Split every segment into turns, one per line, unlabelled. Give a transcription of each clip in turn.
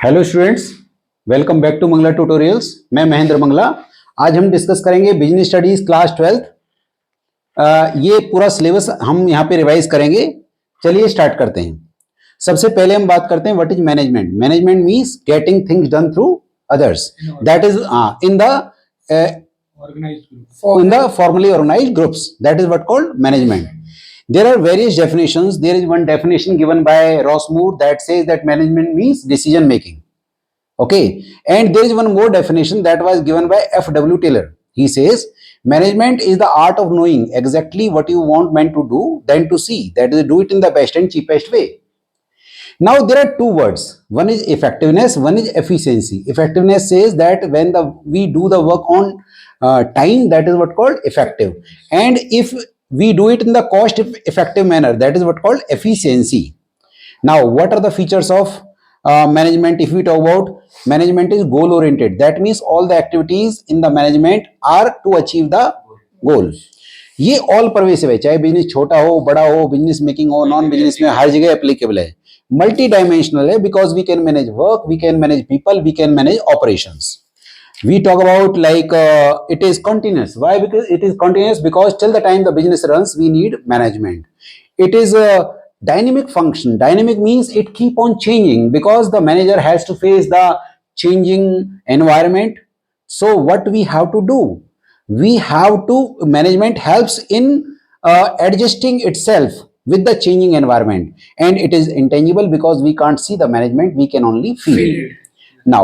Hello students, welcome back to Mangla tutorials. मैं महेंद्र मंगला। आज हम डिस्कस करेंगे बिजनेस स्टडीज क्लास 12। ये पूरा सिलेबस हम यहाँ पे रिवाइज करेंगे। चलिए स्टार्ट करते हैं। सबसे पहले हम बात करते हैं what is management. Management means getting things done through others, that is in the formally organized groups, that is what called management. There are various definitions. There is one definition given by Ross Moore that says that management means decision making. Okay, and there is one more definition that was given by F.W. Taylor. He says management is the art of knowing exactly what you want men to do, then to see, that is, do it in the best and cheapest way. Now there are two words. One is effectiveness, one is efficiency. Effectiveness says that when we do the work on time, that is what called effective, and if we do it in the cost effective manner, that is what called efficiency. Now what are the features of management? If we talk about management, is goal oriented. That means all the activities in the management are to achieve the goal. ये all pervasive है, चाहे business छोटा हो, बड़ा हो, business making हो, non business में, हर जगह एप्लीकेबल है। मल्टी डायमेंशनल है because we can manage work, we can manage people, we can manage operations. We talk about like it is continuous. Why? Because it is continuous because till the time the business runs, we need management. It is a dynamic function. Dynamic means it keep on changing because the manager has to face the changing environment. So what we have to do? We have to, management helps in adjusting itself with the changing environment, and it is intangible because we can't see the management, we can only feel. Now,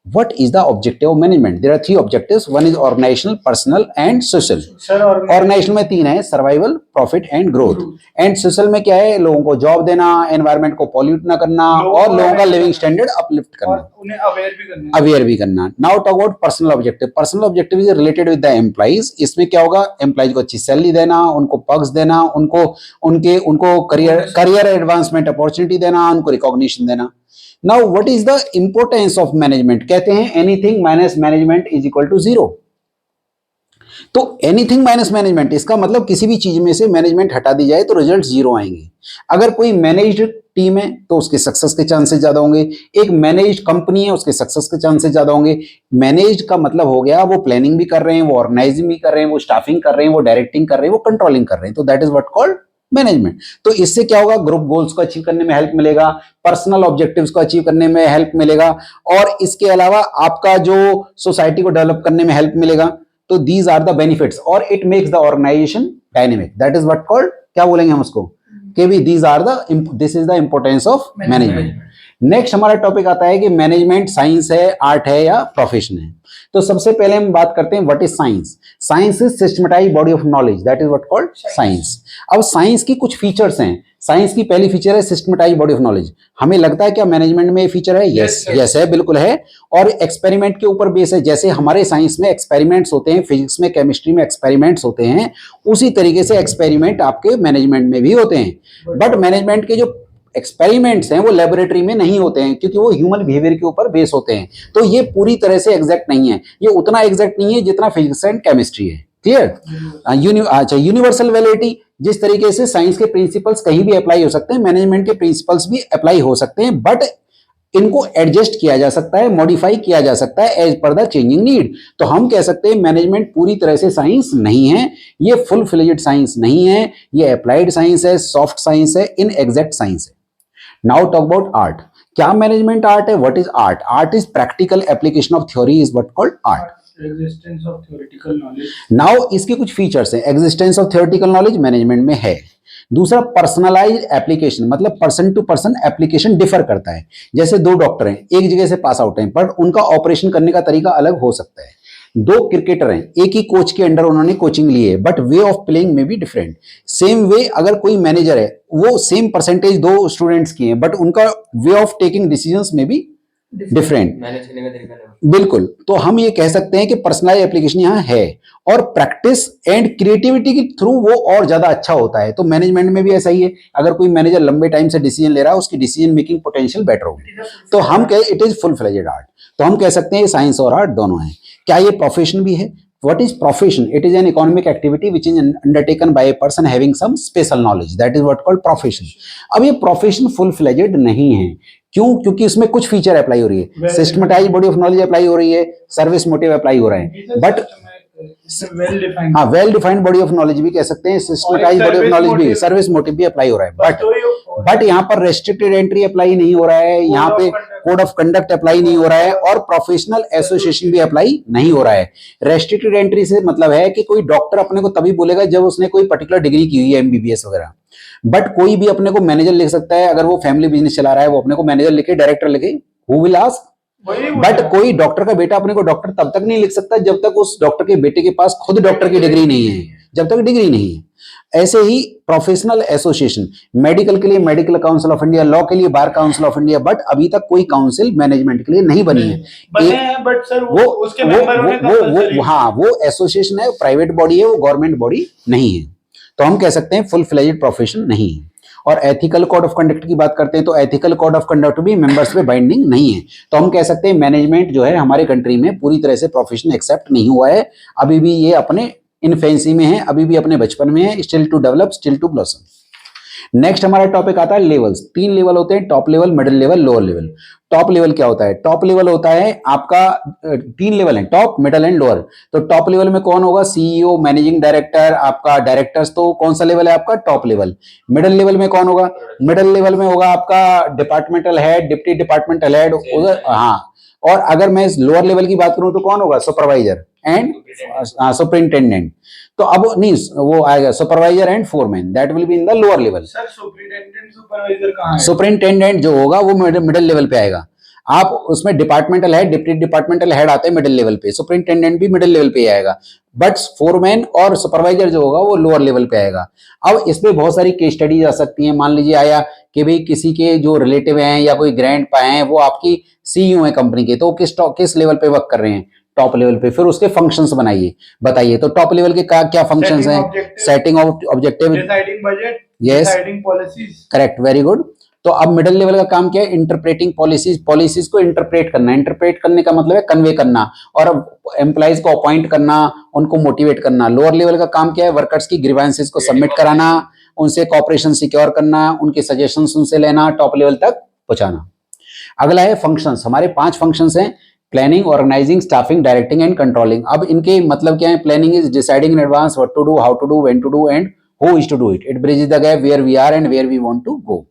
what is the objective of management? There are three objectives. One is organizational, personal and social. Organizational में तीन है, survival, profit and growth. And social में क्या है? लोगों को job देना, environment को पॉल्यूट ना करना और लोगों का लिविंग स्टैंडर्ड अपलिफ्ट करना,
उन्हें अवेयर भी करना.
Now talk about personal objective. Personal objective is related with the employees. इसमें क्या होगा? एम्प्लॉइज को अच्छी सैलरी देना, उनको पर्क्स देना, उनको करियर एडवांसमेंट अपॉर्चुनिटी देना, उनको रिकॉग्निशन देना. Now what is the importance of management? कहते हैं anything minus management is equal to zero. तो anything minus management, इसका मतलब किसी भी चीज में से मैनेजमेंट हटा दी जाए तो रिजल्ट जीरो आएंगे. अगर कोई मैनेज्ड टीम है तो उसके सक्सेस के चांसेस ज्यादा होंगे. एक मैनेज्ड कंपनी है, उसके सक्सेस के चांसेस ज्यादा होंगे. मैनेज्ड का मतलब हो गया वो प्लानिंग भी कर रहे हैं, वो ऑर्गेनाइजिंग भी कर रहे हैं, वो स्टाफिंग कर रहे हैं, वो डायरेक्टिंग कर रहे हैं, वो कंट्रोलिंग कर रहे हैं. तो that is what called management. तो इससे क्या होगा? ग्रुप गोल्स को अचीव करने में हेल्प मिलेगा, पर्सनल ऑब्जेक्टिव्स को अचीव करने में हेल्प मिलेगा, और इसके अलावा आपका जो सोसाइटी को डेवलप करने में हेल्प मिलेगा. तो दीज आर द बेनिफिट्स, और it makes the organization dynamic. That is what called, क्या बोलेंगे हम उसको, कि भी this is the importance of management. Next हमारा टॉपिक आता है कि मैनेजमेंट साइंस है, आर्ट है या प्रोफेशन है. तो सबसे पहले हम बात करते हैं what is science. Science is systematised body of knowledge, that is what called science. अब साइंस की कुछ फीचर्स हैं. साइंस की पहली फीचर है सिस्टमैटाइज्ड बॉडी ऑफ नॉलेज. हमें लगता है क्या मैनेजमेंट में ये फीचर है? यस है, बिल्कुल है. और एक्सपेरिमेंट के ऊपर बेस है. जैसे हमारे साइंस में एक्सपेरिमेंट्स होते हैं, फिजिक्स में, केमिस्ट्री में एक्सपेरिमेंट्स होते हैं, उसी तरीके से एक्सपेरिमेंट आपके मैनेजमेंट में भी होते हैं. बट मैनेजमेंट के जो एक्सपेरिमेंट्स हैं वो लेबोरेटरी में नहीं होते हैं, क्योंकि वो ह्यूमन बिहेवियर के ऊपर बेस होते हैं. तो ये पूरी तरह से एग्जैक्ट नहीं है. ये उतना एग्जैक्ट नहीं है जितना फिजिक्स एंड केमिस्ट्री है. क्लियर? अच्छा, यूनिवर्सल वैलिडिटी, जिस तरीके से साइंस के प्रिंसिपल्स कहीं भी अप्लाई हो सकते हैं, मैनेजमेंट के प्रिंसिपल्स भी अप्लाई हो सकते हैं, बट इनको एडजस्ट किया जा सकता है, मॉडिफाई किया जा सकता है as per the changing need. तो हम कह सकते हैं मैनेजमेंट पूरी तरह से साइंस नहीं है, ये फुल फ्लेज्ड साइंस नहीं है, ये अप्लाइड साइंस है, सॉफ्ट साइंस है, इन एग्जैक्ट साइंस है. Now talk about art. क्या मैनेजमेंट आर्ट है? What is art? Art is practical application of theory, is what called art.
Existence of theoretical knowledge.
Now इसके कुछ features हैं. Existence of theoretical knowledge management में है. दूसरा, personalized application, मतलब person to person application differ करता है. जैसे दो डॉक्टर हैं, एक जगह से पास आउट हैं, पर उनका ऑपरेशन करने का तरीका अलग हो सकता है. दो क्रिकेटर हैं, एक ही कोच के अंडर उन्होंने कोचिंग ली है, बट वे ऑफ प्लेइंग में भी डिफरेंट. सेम वे अगर कोई मैनेजर है, वो सेम परसेंटेज दो स्टूडेंट्स की है, बट उनका वे ऑफ टेकिंग डिसीजंस में भी डिफरेंट. बिल्कुल. तो हम ये कह सकते हैं कि पर्सनलाइज एप्लीकेशन यहाँ है, और प्रैक्टिस एंड क्रिएटिविटी के थ्रू वो और ज्यादा अच्छा होता है. तो मैनेजमेंट में भी ऐसा ही है. अगर कोई मैनेजर लंबे टाइम से डिसीजन ले रहा है, उसकी डिसीजन मेकिंग पोटेंशियल बेटर होगी. तो हम कह, it is full fledged art. तो हम कह सकते हैं साइंस और आर्ट दोनों है. क्या ये प्रोफेशन भी है? What is profession? It is an economic activity which is undertaken by a person having some special knowledge. That is what called profession. अब ये profession full fledged नहीं है. क्यों? क्योंकि उसमें कुछ फीचर अप्लाई हो रही है, systematise body of knowledge apply हो रही है, सर्विस मोटिव अप्लाई हो रहा है, बट हाँ well defined body of knowledge भी कह सकते हैं, सिस्टमेटाइज बॉडी ऑफ नॉलेज भी, सर्विस मोटिव भी अप्लाई हो रहा है, बट यहाँ पर रेस्ट्रिक्टेड एंट्री अप्लाई नहीं हो रहा है, यहाँ पे कोड ऑफ कंडक्ट अप्लाई नहीं हो रहा है, और प्रोफेशनल एसोसिएशन भी अप्लाई नहीं हो रहा है. रेस्ट्रिक्टेड एंट्री से मतलब है कि कोई डॉक्टर अपने को तभी बोलेगा जब उसने कोई पर्टिकुलर डिग्री की हुई है, एमबीबीएस वगैरह, बट कोई भी अपने को मैनेजर लिख सकता है. अगर वो फैमिली बिजनेस चला रहा है वो अपने को मैनेजर लिखे, डायरेक्टर लिखे, हु विल आस्क. बट कोई डॉक्टर का बेटा अपने को डॉक्टर तब तक नहीं लिख सकता जब तक उस डॉक्टर के बेटे के पास खुद डॉक्टर की डिग्री नहीं है, जब तक डिग्री नहीं है. ऐसे ही प्रोफेशनल एसोसिएशन, मेडिकल के लिए medical council of India, law के लिए bar council of India, but अभी तक कोई काउंसिल मैनेजमेंट के लिए नहीं बनी है.
बट सर
वो एसोसिएशन है, प्राइवेट बॉडी है, वो गवर्नमेंट बॉडी नहीं है, तो हम कह सकते हैं फुल फ्लेज्ड प्रोफेशन नहीं है. और एथिकल कोड ऑफ कंडक्ट की बात करते हैं तो एथिकल कोड ऑफ कंडक्ट भी मेंबर्स पे बाइंडिंग नहीं है, तो हम कह सकते हैं मैनेजमेंट जो है हमारे कंट्री में पूरी तरह से प्रोफेशन एक्सेप्ट नहीं हुआ है. अभी भी ये अपने इन्फेंसी में है, अभी भी अपने बचपन में है, still to develop, still to blossom. Next हमारा टॉपिक आता है लेवल्स. 3 लेवल होते हैं, top level, middle level, lower level. Top level क्या होता है? टॉप लेवल होता है आपका 3 लेवल है, टॉप, मिडिल एंड लोअर. तो टॉप लेवल में कौन होगा? सीईओ, मैनेजिंग डायरेक्टर, आपका डायरेक्टर्स, तो कौन सा लेवल है आपका? Top level. मिडिल लेवल में कौन होगा? मिडिल लेवल में होगा आपका departmental head, deputy departmental head, हाँ. और अगर मैं लोअर लेवल की बात करूं तो कौन होगा? Supervisor and superintendent. तो अब नहीं, वो आएगा supervisor and foreman, that will be in the lower level.
Sir superintendent supervisor कहाँ है?
सुपरिंटेंडेंट जो होगा वो मिडिल लेवल पे आएगा. आप उसमें departmental head, deputy departmental head आते हैं मिडिल लेवल पे, सुपरिंटेंडेंट भी मिडिल लेवल पे आएगा, बट फोरमैन और सुपरवाइजर जो होगा वो लोअर लेवल पे आएगा. अब इसमें बहुत सारी केस स्टडीज आ सकती हैं. मान लीजिए आया कि भाई किसी के जो रिलेटिव हैं या कोई ग्रैंड पा हैं वो आपकी सीईओ है कंपनी के, तो किस लेवल पे वर्क कर रहे हैं? टॉप लेवल पे. फिर उसके फंक्शंस बताइए. तो टॉप लेवल के क्या फंक्शंस हैं? Setting of objective,
deciding budget,
yes,
deciding policies.
Correct, very good. तो अब मिडिल लेवल का काम क्या है? इंटरप्रेटिंग पॉलिसीज को इंटरप्रेट करना. इंटरप्रेट करने का मतलब है कन्वे करना, और एम्प्लॉइज को अपॉइंट करना, उनको मोटिवेट करना. लोअर लेवल का काम क्या है? वर्कर्स की ग्रीवेंसेस को सबमिट कराना, उनसे कॉपरेशन सिक्योर करना, उनके सजेशंस उनसे लेना, टॉप लेवल तक पहुंचाना. अगला है फंक्शंस. हमारे 5 फंक्शंस हैं: planning, organizing, staffing, directing and controlling. अब इनके मतलब क्या है? Planning is deciding in advance what to do, how to do, when to do and who is to do it. It bridges the gap where we are and where we want to go.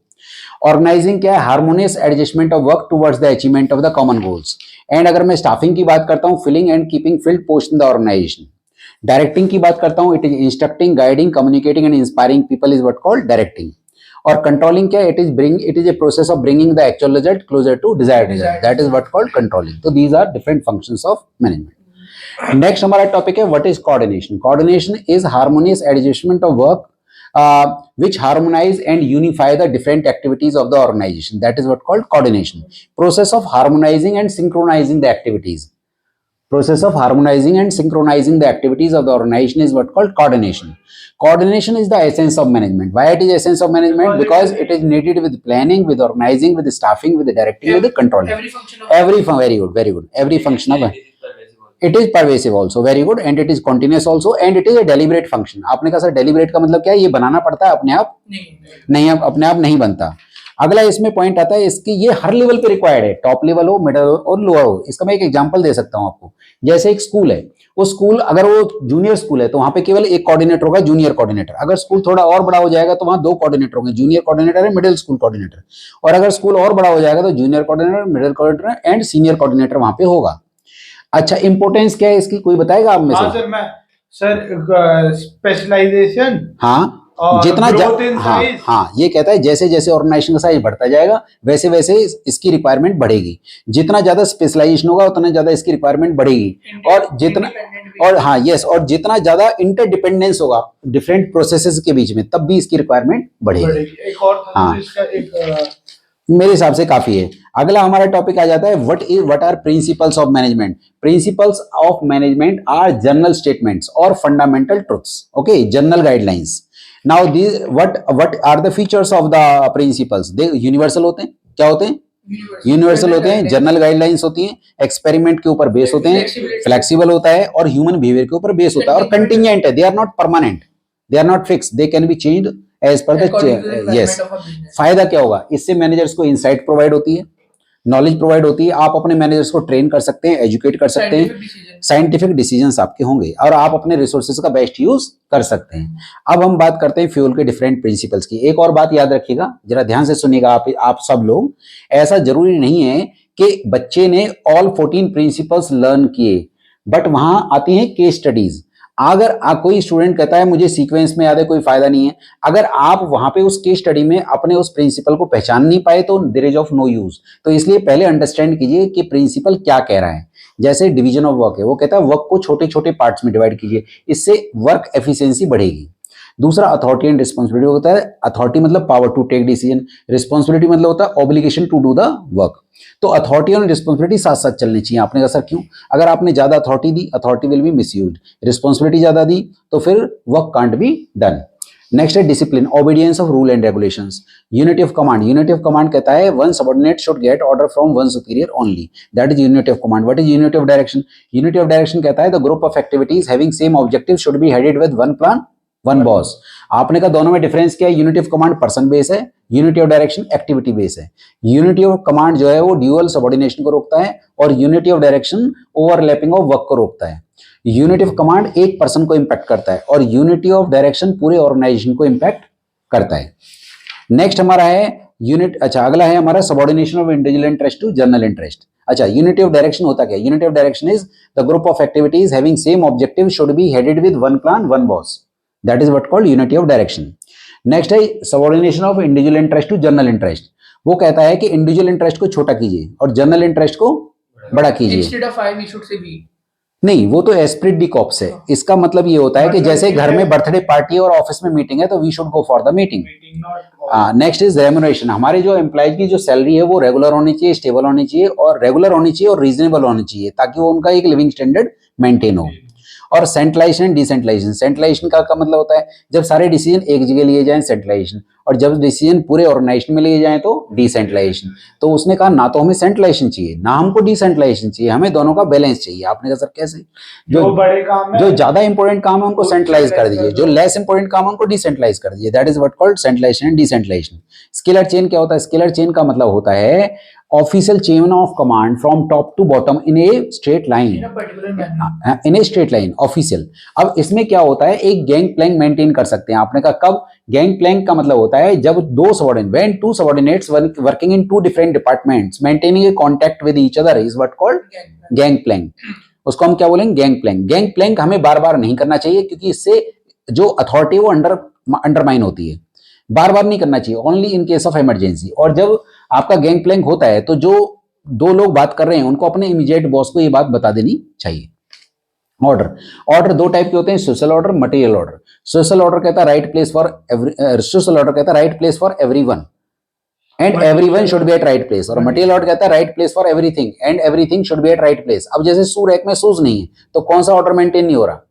Organizing क्या है? Harmonious adjustment of work towards the achievement of the common goals. And अगर मैं staffing की बात करता हूं, filling and keeping filled posts in the organisation. Directing की बात करता हूं, it is instructing, guiding, communicating and inspiring people is what called directing. और कंट्रोलिंग क्या है? It is a process of bringing the actual result closer to desired result, that is what called controlling. तो these are different functions of management. Next हमारा topic है what is coordination. Coordination is harmonious adjustment of work which harmonize and unify the different activities of the organization. That is what called coordination. Process of harmonizing and synchronizing the activities. Process of harmonizing and synchronizing the activities of the organization is what called coordination. Coordination is the essence of management. Why it is essence of management? Because it is needed with planning, with organizing, with staffing, with directing, with controlling. Very good, very good. Every function of it is pervasive also, very good, and it is continuous also, and it is a deliberate function. आपने कहा sir deliberate का मतलब क्या है? ये बनाना पड़ता है, अपने आप नहीं, अपने आप नहीं बनता. अगला इसमें पॉइंट आता है इसकी, ये हर लेवल पे रिक्वायर्ड है, टॉप लेवल हो, मिडिल और लोअर हो. इसका मैं एक एग्जांपल दे सकता हूं आपको. जैसे एक स्कूल है, वो स्कूल अगर वो जूनियर स्कूल है तो वहां पे केवल एक कोऑर्डिनेटर होगा, जूनियर कोऑर्डिनेटर. अगर स्कूल थोड़ा और बड़ा हो जाएगा तो वहां 2 कोऑर्डिनेटर होंगे, junior coordinator and middle school coordinator. और अगर स्कूल और बड़ा हो जाएगा तो junior coordinator, middle coordinator and senior coordinator वहां पे होगा. अच्छा, इंपोर्टेंस क्या है इसकी, कोई बताएगा आप में से?
Sir specialization.
हाँ, जितना हाँ, ये कहता है जैसे जैसे ऑर्गेनाइजेशन का साइज बढ़ता जाएगा वैसे वैसे इसकी रिक्वायरमेंट बढ़ेगी. जितना ज्यादा स्पेशलाइजेशन होगा उतना ज्यादा इसकी रिक्वायरमेंट बढ़ेगी. और जितना हाँ यस, और जितना ज्यादा इंटरडिपेंडेंस होगा डिफरेंट प्रोसेसेस के बीच में, तब भी इसकी रिक्वायरमेंट बढ़ेगी. हाँ, मेरे हिसाब से काफी है. अगला हमारा टॉपिक आ जाता है what are principles of management. Principles of management are general statements और fundamental truths. Okay, general guidelines. Now this what are the features of the principles. They universal होते हैं. क्या होते हैं? यूनिवर्सल होते हैं, जनरल गाइडलाइंस होती हैं, एक्सपेरिमेंट के ऊपर बेस होते हैं, फ्लेक्सिबल होता है और ह्यूमन बिहेवियर के ऊपर बेस होता है और कंटिजेंट है, they are not permanent, they are not fix, they can be changed as per the yes. फायदा क्या होगा इससे? मैनेजर्स को इंसाइट प्रोवाइड होती है, नॉलेज प्रोवाइड होती है, आप अपने मैनेजर्स को ट्रेन कर सकते हैं, एजुकेट कर सकते हैं, साइंटिफिक डिसीजंस आपके होंगे और आप अपने रिसोर्सेज का बेस्ट यूज कर सकते हैं। अब हम बात करते हैं फ्यूल के डिफरेंट प्रिंसिपल्स की। एक और बात याद रखिएगा, जरा ध्यान से सुनिएगा आप सब लोग, ऐसा जरूरी नहीं है कि बच्चे ने ऑल 14 प्रिंसिपल्स लर्न किए, बट वहां आती है केस स्टडीज। अगर कोई स्टूडेंट कहता है मुझे सीक्वेंस में याद है, कोई फायदा नहीं है, अगर आप वहां पे उस केस स्टडी में अपने उस प्रिंसिपल को पहचान नहीं पाए तो there is of no use. तो इसलिए पहले अंडरस्टैंड कीजिए कि प्रिंसिपल क्या कह रहा है। जैसे डिवीजन ऑफ वर्क है, वो कहता है वर्क को छोटे छोटे पार्ट्स में डिवाइड कीजिए, इससे वर्क एफिशिएंसी बढ़ेगी। दूसरा अथॉरिटी एंड रिस्पॉन्सिबिलिटी होता है, अथॉरिटी मतलब power to take decision, responsibility मतलब होता है obligation to do the work. तो अथॉरिटी और रिस्पॉन्सिबिलिटी साथ साथ चलनी चाहिए। आपने कहा सर क्यों? अगर आपने ज्यादा अथॉरिटी दी, authority will be misused, responsibility ज्यादा दी तो फिर work can't be done. Next है discipline, obedience of rule and regulations. Unity of command, unity of command कहता है one subordinate should get order from one superior only, that is unity of command. What is unity of direction? Unity of direction कहता है the group of activities having same objective should be headed with one plan one boss. आपने कहा दोनों में difference क्या है? Unity of command person base है, unity of direction activity base है। यूनिटी ऑफ कमांड जो है वो ड्यूअल सबऑर्डिनेशन को रोकता है और unity of direction overlapping of work को रोकता है। यूनिटी ऑफ कमांड एक पर्सन को इंपैक्ट करता है और यूनिटी ऑफ डायरेक्शन पूरे ऑर्गेनाइजेशन को इंपैक्ट करता है। नेक्स्ट हमारा है यूनिट, अच्छा अगला है हमारा subordination of individual interest to general interest. अच्छा यूनिटी ऑफ डायरेक्शन होता क्या? Unity of direction is the group of activities having same objective should be headed with one plan one boss, that is what called unity of direction. Next है subordination of individual interest to general interest. वो कहता है कि individual interest को छोटा कीजिए और general interest को बड़ा कीजिए।
Instead of I, we should say we.
नहीं, वो तो एस्प्रिट डी कॉप्स है। इसका मतलब ये होता है कि जैसे घर में बर्थडे पार्टी है और ऑफिस में मीटिंग है तो we should go for the meeting. Next is remuneration. हमारे जो एम्प्लॉयज की जो सैलरी है वो रेगुलर होनी चाहिए, स्टेबल होनी चाहिए और रेगुलर होनी चाहिए और रीजनेबल होनी चाहिए ताकि वो उनका एक लिविंग स्टैंडर्ड मेंटेन हो। और सेंट्रलाइजेशन एंड डिसेंट्रलाइजेशन। सेंट्रलाइजेशन का मतलब होता है जब सारे डिसीजन एक जगह लिए जाएं सेंट्रलाइजेशन, और जब डिसीजन पूरे ऑर्गेनाइजेशन में लिए जाएं तो डिसेंट्रलाइजेशन। तो उसने कहा ना तो हमें सेंट्रलाइजेशन चाहिए ना हमको डिसेंट्रलाइजेशन चाहिए, हमें दोनों का बैलेंस चाहिए। आपने कहा सर कैसे?
जो बड़े काम है,
जो ज्यादा इंपॉर्टेंट काम है उनको सेंट्रलाइज कर दीजिए, जो लेस इंपॉर्टेंट काम है उनको डिसेंट्रलाइज कर दीजिए, that is what called centralization and decentralization. Scalar chain क्या होता है? स्केलर चेन का मतलब होता है official chain of command from top to bottom in a straight line,
In a particular manner.
In a straight line official. अब इसमें क्या होता है? एक गैंग प्लैंक मेंटेन कर सकते हैं। आपने कहा कब? गैंग प्लैंक का मतलब होता है जब दो subordinate, when two subordinates working in two different departments maintaining a contact with each other is what called gang plank. उसको हम क्या बोलेंगे? Gang Planck. गैंग प्लैंक हमें बार बार नहीं करना चाहिए क्योंकि इससे जो अथॉरिटी वो अंडरमाइन होती है। बार बार नहीं करना चाहिए, only in case of emergency. और जब आपका गैंग प्लैंक होता है तो जो दो लोग बात कर रहे हैं उनको अपने इमीडिएट बॉस को ये बात बता देनी चाहिए। ऑर्डर दो टाइप के होते हैं, social order, material order. Social order कहता है right place for social order कहता है right place for everyone and everyone should be at right place. और मटेरियल ऑर्डर कहता है right place for everything and everything should be at right place. अब जैसे shoe rack में shoes नहीं है तो कौन सा ऑर्डर मेंटेन नहीं हो रहा?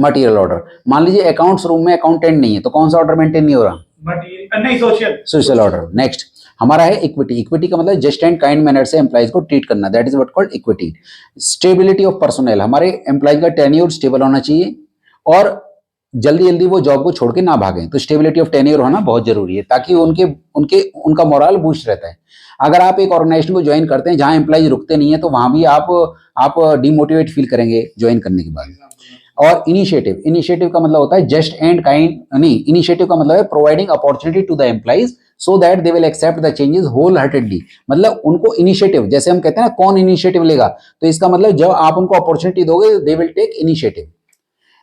Material order. मान लीजिए अकाउंट्स रूम में अकाउंटेंट नहीं है तो कौन सा ऑर्डर मेंटेन नहीं हो रहा?
नहीं,
सोशल ऑर्डर। नेक्स्ट हमारा है इक्विटी। इक्विटी का मतलब जस्ट एंड काइंड मैनर से एम्प्लॉइज को ट्रीट करना, that is what called equity. Stability of personal, हमारे एम्प्लॉइज का टेन्योर स्टेबल होना चाहिए और जल्दी जल्दी वो जॉब को छोड़ के ना भागें। तो स्टेबिलिटी ऑफ टेन्योर होना बहुत जरूरी है ताकि उनका मोरल बूस्ट रहता है। अगर आप एक ऑर्गेनाइजेशन को ज्वाइन करते हैं जहां एम्प्लॉइज रुकते नहीं है तो वहां भी आप डिमोटिवेट फील करेंगे ज्वाइन करने के बाद। और इनिशिएटिव का मतलब होता है जस्ट एंड काइंड, नहीं, इनिशिएटिव का मतलब है providing opportunity to the employees so that they will accept the changes wholeheartedly. मतलब उनको इनिशिएटिव, जैसे हम कहते हैं ना कौन इनिशिएटिव लेगा, तो इसका मतलब जब आप उनको अपॉर्चुनिटी दोगे they will take initiative.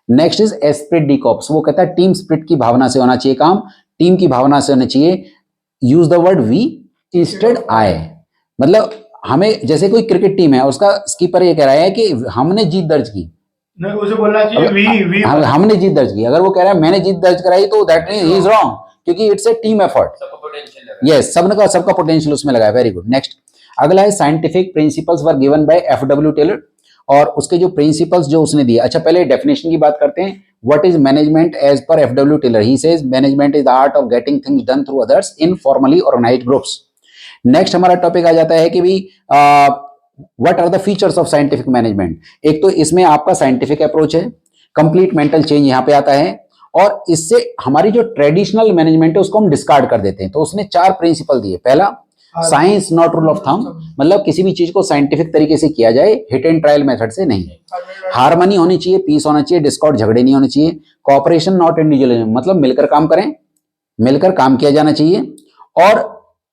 Next is esprit de corps. वो कहता है टीम स्पिरिट की भावना से होना चाहिए काम, टीम की भावना से होना चाहिए। Use the word we instead I. मतलब हमें, जैसे कोई क्रिकेट टीम है उसका स्कीपर ये कह रहा है कि हमने जीत दर्ज की,
नहीं उसे बोलना चाहिए वी
हमने जीत दर्ज की। अगर वो कह रहा है मैंने जीत दर्ज कराई तो that means he is wrong, क्योंकि it's a team effort. Yes, सबका पोटेंशियल उसमें लगा है। Very good. नेक्स्ट अगला है scientific principles were given by F W Taylor, और उसके जो प्रिंसिपल्स जो उसने दिए। अच्छा पहले डेफिनेशन की बात करते हैं। What is management as per FW Taylor? He says management is the art of getting things done through others informally organized groups. Next हमारा टॉपिक आ जाता है कि भाई what are the features of scientific management. एक तो इसमें आपका साइंटिफिक अप्रोच है, कंप्लीट मेंटल चेंज यहाँ पे आता है, और इससे हमारी जो ट्रेडिशनल मैनेजमेंट है उसको हम डिस्कार्ड कर देते हैं। तो उसने 4 प्रिंसिपल दिए। पहला, science not rule of thumb, मतलब किसी भी चीज को साइंटिफिक तरीके से किया जाए, हिट एंड ट्रायल मेथड से नहीं। हार्मनी होनी चाहिए, पीस होना चाहिए, डिस्कॉर्ड झगड़े नहीं होने चाहिए। कोऑपरेशन नॉट इंडिविजुअलिज्म, मतलब मिलकर काम करें, मिलकर काम किया जाना चाहिए। और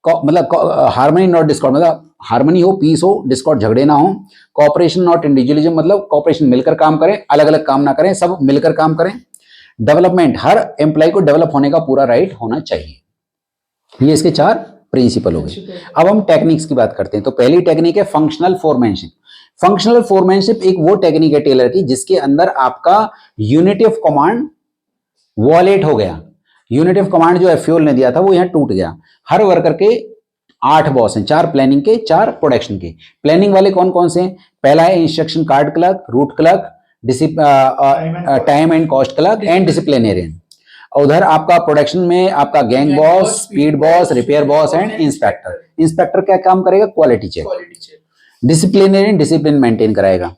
मतलब हार्मनी नॉट डिस्कॉर्ड, मतलब हार्मनी हो, पीस हो, डिस्कॉर्ड झगड़े ना हो। कोऑपरेशन नॉट इंडिविजुअलिज्म, मतलब कोऑपरेशन मिलकर काम करें, अलग अलग काम ना करें, सब मिलकर काम करें। डेवलपमेंट, हर एम्प्लॉय को डेवलप होने का पूरा राइट होना चाहिए। ये इसके 4 प्रिंसिपल हो गए। अब हम टेक्निक्स की बात करते हैं। तो पहली टेक्निक है फंक्शनल फोरमैनशिप। फंक्शनल फोरमैनशिप एक वो टेक्निक है टेलर की जिसके अंदर आपका यूनिटी ऑफ कमांड वॉलेट हो गया। यूनिटी ऑफ कमांड जो एफएल ने दिया था वो यहां टूट गया। हर वर्कर के 8 बॉस हैं, 4 प्लानिंग के, 4 प्रोडक्शन के। प्लानिंग वाले कौन कौन से हैं? पहला है instruction card clerk, route clerk, time and cost clerk and disciplinarian. उधर आपका प्रोडक्शन में आपका gang boss, speed boss, repair boss and inspector. Inspector क्या काम करेगा? Quality check. Disciplinarian discipline maintain कराएगा।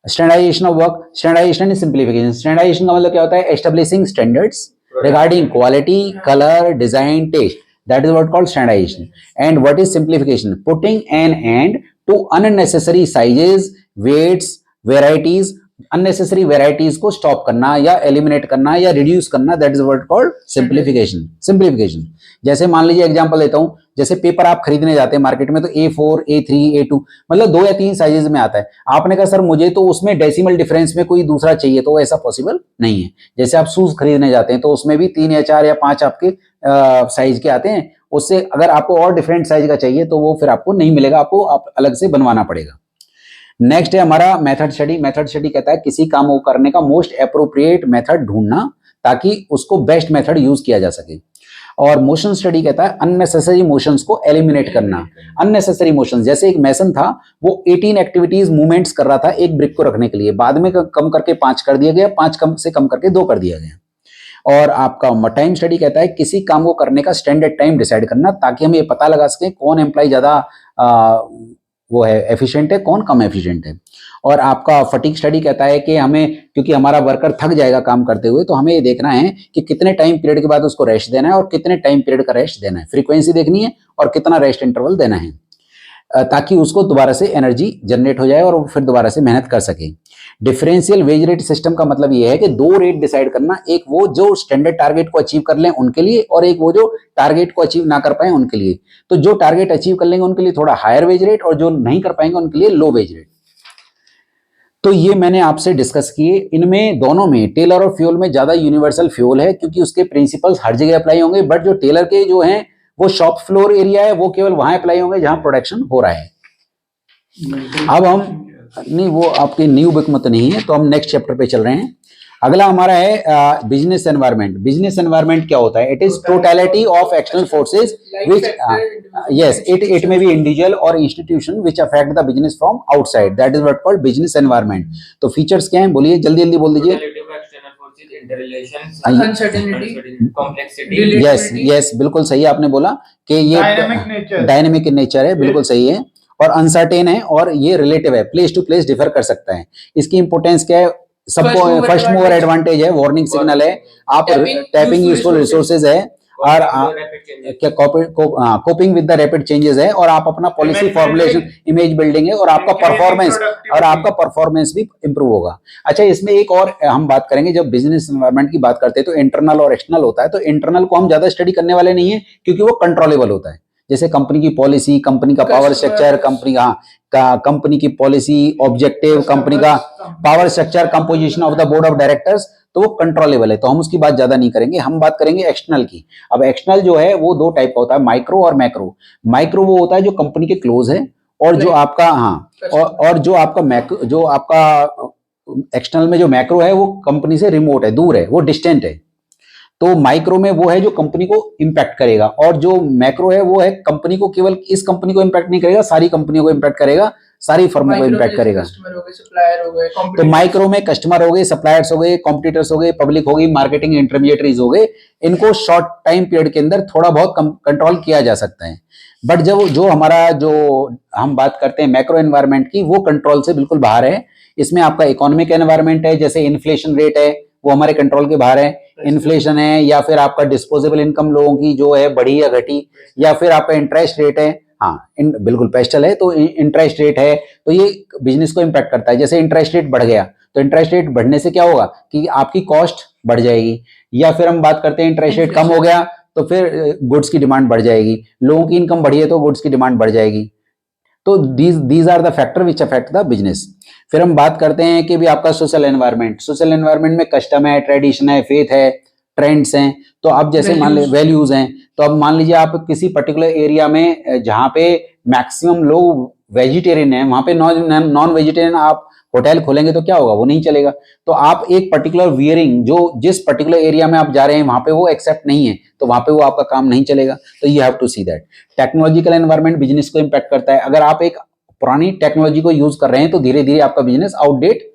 Standardisation of work, standardisation and simplification. Standardisation का मतलब क्या होता है? Establishing standards regarding quality, color, design, taste. That is what called standardization. And what is simplification? Putting an end to unnecessary sizes, weights, varieties. Unnecessary varieties को stop करना या eliminate करना या reduce करना, that is what called simplification. Simplification. जैसे मान लीजिए example देता हूं, जैसे पेपर आप खरीदने जाते हैं मार्केट में तो A4, A3, A2 मतलब 2 या 3 साइजेस में आता है। आपने कहा सर मुझे तो उसमें डेसिमल डिफरेंस में कोई दूसरा चाहिए, तो ऐसा पॉसिबल नहीं है। जैसे आप शूज खरीदने जाते हैं तो उसमें भी 3 या 4 या 5 आपके साइज के आते हैं। उससे अगर आपको और डिफरेंट साइज का चाहिए तो वो फिर आपको नहीं मिलेगा, आपको आप अलग से बनवाना पड़ेगा। नेक्स्ट है हमारा मेथड स्टडी। मेथड स्टडी कहता है किसी काम को करने का मोस्ट एप्रोप्रिएट मेथड ढूंढना ताकि उसको बेस्ट मेथड यूज किया जा सके। और मोशन स्टडी कहता है अननेसेसरी मोशंस को एलिमिनेट करना। अननेसेसरी मोशंस, जैसे एक मैसन था वो 18 एक्टिविटीज मूवमेंट्स कर रहा था एक ब्रिक को रखने के लिए, बाद में कम करके 5 कर दिया गया, 5 कम से कम करके 2 कर दिया गया। और आपका टाइम स्टडी कहता है किसी काम को करने का स्टैंडर्ड टाइम डिसाइड करना ताकि हम ये पता लगा सकें कौन एम्प्लॉय ज्यादा वो है एफिशिएंट है, कौन कम एफिशिएंट है। और आपका फटीग स्टडी कहता है कि हमें, क्योंकि हमारा वर्कर थक जाएगा काम करते हुए, तो हमें ये देखना है कि कितने टाइम पीरियड के बाद उसको रेस्ट देना है और कितने टाइम पीरियड का रेस्ट देना है, फ्रीक्वेंसी देखनी है और कितना रेस्ट इंटरवल देना है, ताकि उसको दोबारा से एनर्जी जनरेट हो जाए और वो फिर दोबारा से मेहनत कर सके। डिफरेंशियल वेज रेट सिस्टम का मतलब ये है कि 2 रेट डिसाइड करना, एक वो जो स्टैंडर्ड टारगेट को अचीव कर लें उनके लिए और एक वो जो टारगेट को अचीव ना कर पाए उनके लिए। तो जो टारगेट अचीव कर लेंगे उनके लिए थोड़ा हायर वेज रेट और जो नहीं कर पाएंगे उनके लिए लो वेज रेट। तो ये मैंने आपसे डिस्कस किए। इनमें दोनों में, टेलर और फ्यूल में ज्यादा यूनिवर्सल फ्यूल है क्योंकि उसके प्रिंसिपल्स हर जगह अप्लाई होंगे, बट जो टेलर के जो हैं वो शॉप फ्लोर एरिया है वो केवल वहां अप्लाई होंगे जहां प्रोडक्शन हो रहा है। अब हम नहीं, वो आपके न्यू बुक में तो नहीं है, तो हम नेक्स्ट चैप्टर पे चल रहे हैं। अगला हमारा है बिजनेस एनवायरनमेंट। बिजनेस एनवायरनमेंट क्या होता है? It is totality of external forces which yes it may be individual और institution which affect the business from outside, that is what called business environment. तो फीचर्स क्या हैं? बोलिए, जल्दी जल्दी बोल दीजिए। यस यस, बिल्कुल सही आपने बोला कि ये डायनेमिक इन नेचर है, बिल्कुल सही है। और अनसर्टेन है और ये रिलेटिव है, प्लेस टू प्लेस डिफर कर सकता है। इसकी इंपोर्टेंस क्या है? सबको फर्स्ट मूवर एडवांटेज है, वार्निंग सिग्नल है, आप टैपिंग यूजफुल रिसोर्सेज है और क्या coping with the rapid changes है और आप अपना पॉलिसी फॉर्मुलेशन, इमेज बिल्डिंग है और आपका परफॉर्मेंस भी इंप्रूव होगा। अच्छा, इसमें एक और हम बात करेंगे, जब बिजनेस एनवायरनमेंट की बात करते हैं तो इंटरनल और एक्सटर्नल होता है। तो इंटरनल को हम ज्यादा स्टडी करने वाले नहीं है क्योंकि वो कंट्रोलेबल होता है, जैसे कंपनी की पॉलिसी, कंपनी का पावर स्ट्रक्चर, कंपनी की पॉलिसी, ऑब्जेक्टिव, कंपनी का power structure, composition of the board of directors, तो वो कंट्रोलेबल है, तो हम उसकी बात ज्यादा नहीं करेंगे। हम बात करेंगे एक्सटर्नल की। अब एक्सटर्नल जो है वो 2 टाइप का होता है, माइक्रो और मैक्रो। माइक्रो वो होता है जो कंपनी के क्लोज है और जो आपका और जो आपका एक्सटर्नल में जो मैक्रो है वो कंपनी से रिमोट है, दूर है, वो डिस्टेंट है। तो माइक्रो में वो है जो कंपनी को इंपैक्ट करेगा और जो मैक्रो है वो है कंपनी को, केवल इस कंपनी को इंपैक्ट नहीं करेगा, सारी कंपनियों को इंपैक्ट करेगा, सारी फर्मों को इम्पैक्ट करेगा।
कस्टमर हो गए, सप्लायर हो गए,
तो
competitors।
माइक्रो में कस्टमर हो गए, सप्लायर्स हो गए, कॉम्पिटिटर्स हो गए, पब्लिक हो गई, मार्केटिंग इंटरमीडिएटरीज हो गए, इनको शॉर्ट टाइम पीरियड के अंदर थोड़ा बहुत कंट्रोल किया जा सकता है। बट जब जो हमारा जो हम बात करते हैं मैक्रो एनवायरनमेंट की, वो कंट्रोल से बिल्कुल बाहर है। इसमें आपका इकोनॉमिक एनवायरनमेंट है, जैसे इन्फ्लेशन रेट है वो हमारे कंट्रोल के बाहर है, इन्फ्लेशन है, या फिर आपका डिस्पोजेबल इनकम लोगों की जो है बढ़ी या घटी, या फिर आपका इंटरेस्ट रेट है। हाँ, बिल्कुल पेस्टल है, तो इंटरेस्ट रेट है, तो ये बिजनेस को इम्पैक्ट करता है। जैसे इंटरेस्ट रेट बढ़ गया तो इंटरेस्ट रेट बढ़ने से क्या होगा कि आपकी कॉस्ट बढ़ जाएगी, या फिर हम बात करते हैं इंटरेस्ट रेट कम हो गया तो फिर गुड्स की डिमांड बढ़ जाएगी, लोगों की इनकम बढ़ी है तो गुड्स की डिमांड बढ़ जाएगी। तो these are the factor which affect the business. फिर हम बात करते हैं कि भी आपका सोशल एनवायरनमेंट, सोशल एनवायरनमेंट में कस्टम है, ट्रेडिशन है, फेथ है, ट्रेंड्स हैं। तो अब जैसे मान लीजिए वैल्यूज हैं, तो अब मान लीजिए आप किसी पर्टिकुलर एरिया में जहाँ पे मैक्सिमम लोग वेजिटेरियन हैं, वहां पे नॉन वेजिटेरियन आप होटल खोलेंगे तो क्या होगा, वो नहीं चलेगा। तो आप एक पर्टिकुलर वियरिंग जो जिस पर्टिकुलर एरिया में आप जा रहे हैं वहां पे वो एक्सेप्ट नहीं है, तो वहां पे वो आपका काम नहीं चलेगा। तो you have to see that. Technological environment business को इम्पैक्ट करता है। अगर आप एक पुरानी टेक्नोलॉजी को यूज कर रहे हैं तो धीरे धीरे आपका बिजनेस आउटडेट